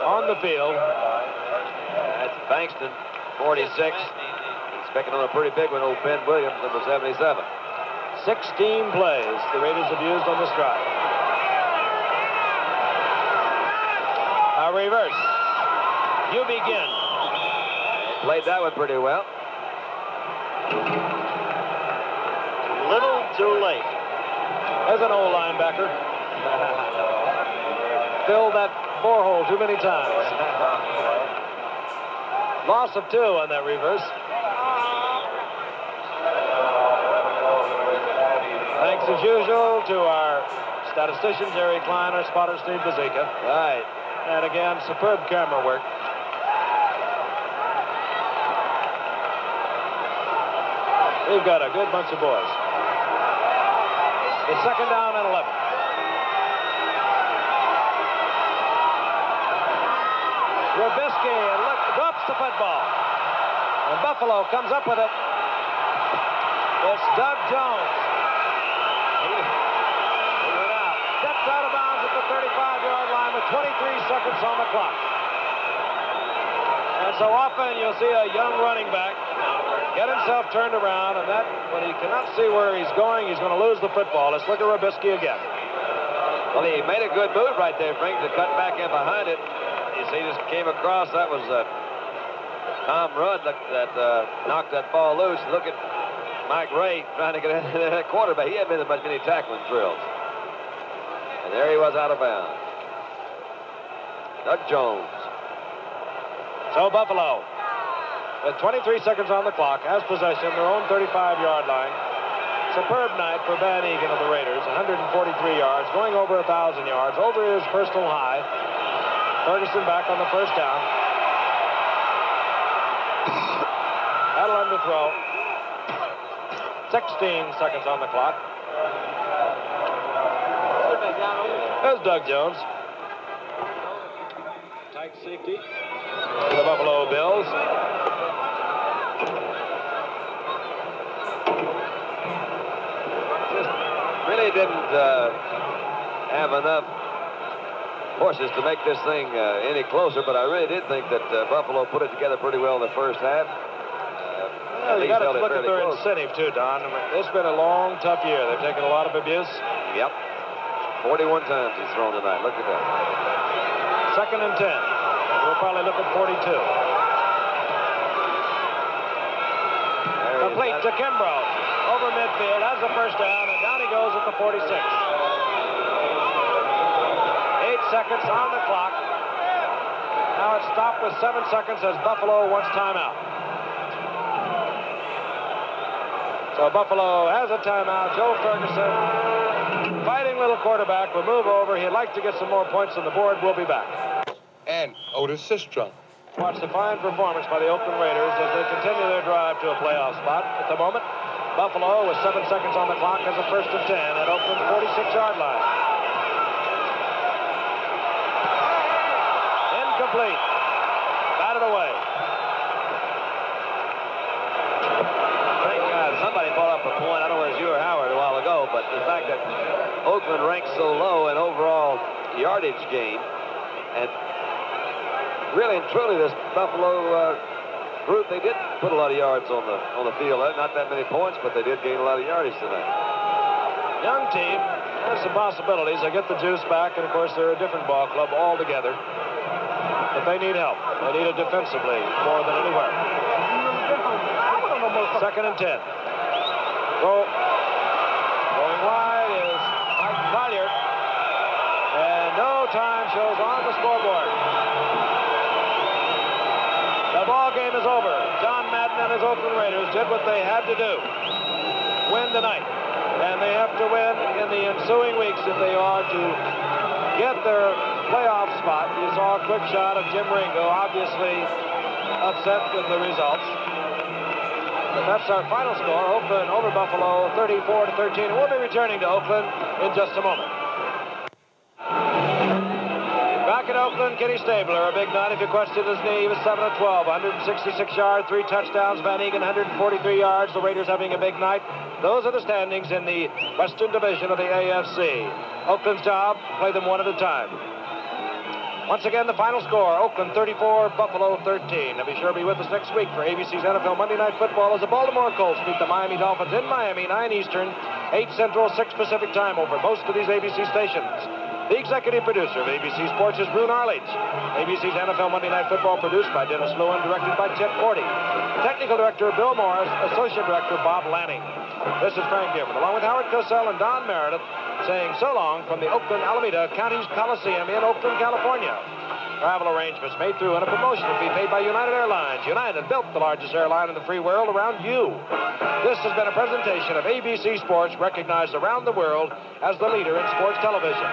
on the field. That's Bankston, 46. Expecting on a pretty big one, old Ben Williams, number 77. 16 plays the Raiders have used on this drive. A reverse. You Begin. Played that one pretty well. Little too late. There's an old linebacker. Filled that borehole too many times. Loss of 2 on that reverse. Thanks as usual to our statistician, Jerry Klein, our spotter, Steve Bazika. Right. And again, superb camera work. We've got a good bunch of boys. It's 2nd down and 11. Robisky drops the football. And Buffalo comes up with it. It's Doug Jones. He went out. Steps out of bounds at the 35-yard line with 23 seconds on the clock. And so often you'll see a young running back get himself turned around, and that, when he cannot see where he's going, he's going to lose the football. Let's look at Robisky again. Well, he made a good move right there, Frank, to cut back in behind it. You see, just came across. That was Tom Rudd that knocked that ball loose. Look at Mike Ray trying to get that quarterback. He hadn't been in many tackling drills. And there he was out of bounds. Doug Jones. So Buffalo, with 23 seconds on the clock, has possession, their own 35-yard line. Superb night for Van Egan of the Raiders, 143 yards, going over 1,000 yards, over his personal high. Ferguson back on the first down. That'll end the throw. 16 seconds on the clock. There's Doug Jones. Tight safety for the Buffalo Bills. Just really didn't have enough horses to make this thing any closer, but I really did think that Buffalo put it together pretty well in the first half. Well, you got to look at their incentive, too, Don. I mean, it's been a long, tough year. They've taken a lot of abuse. Yep. 41 times he's thrown tonight. Look at that. 2nd and 10. We'll probably look at 42. Complete to Kimbrough. Over midfield. Has the first down, and down he goes at the 46. 8 seconds on the clock. Now it's stopped with 7 seconds as Buffalo wants timeout. So Buffalo has a timeout. Joe Ferguson fighting little quarterback will move over. He'd like to get some more points on the board. We'll be back. And Otis Sistrum. Watch the fine performance by the Oakland Raiders as they continue their drive to a playoff spot. At the moment, Buffalo, with 7 seconds on the clock, has a 1st and 10 at Oakland's 46-yard line. Incomplete. Batted away. Thank God somebody brought up a point. I don't know if it was you or Howard a while ago, but the fact that Oakland ranks so low in overall yardage gain, and really and truly this Buffalo group, they did put a lot of yards on the field. Not that many points, but they did gain a lot of yardage tonight. Young team has some possibilities. They get the juice back, and of course they're a different ball club altogether. But they need help. They need it defensively more than anywhere. 2nd and 10. Going wide is Mike Collier. And no time shows on the scoreboard. The ball game is over. John Madden and his Oakland Raiders did what they had to do. Win tonight. And they have to win in the ensuing weeks if they are to get their playoff spot. You saw a quick shot of Jim Ringo, obviously upset with the results. But that's our final score. Oakland over Buffalo, 34-13. We'll be returning to Oakland in just a moment. Back in Oakland, Kenny Stabler, a big night. If you question his knee, he was 7 of 12, 166 yards, 3 touchdowns. Van Egan, 143 yards. The Raiders having a big night. Those are the standings in the Western Division of the AFC. Oakland's job, play them one at a time. Once again, the final score, Oakland 34, Buffalo 13. Now be sure to be with us next week for ABC's NFL Monday Night Football as the Baltimore Colts meet the Miami Dolphins in Miami, 9 Eastern, 8 Central, 6 Pacific time over most of these ABC stations. The executive producer of ABC Sports is Brune Arledge. ABC's NFL Monday Night Football produced by Dennis Lewin, directed by Chet Cordy. Technical director Bill Morris, associate director Bob Lanning. This is Frank Gifford, along with Howard COSELL and Don Meredith, saying so long from the Oakland Alameda County's Coliseum in Oakland, California. Travel arrangements made through and a promotion fee paid by United Airlines. United built the largest airline in the free world around you. This has been a presentation of ABC Sports, recognized around the world as the leader in sports television.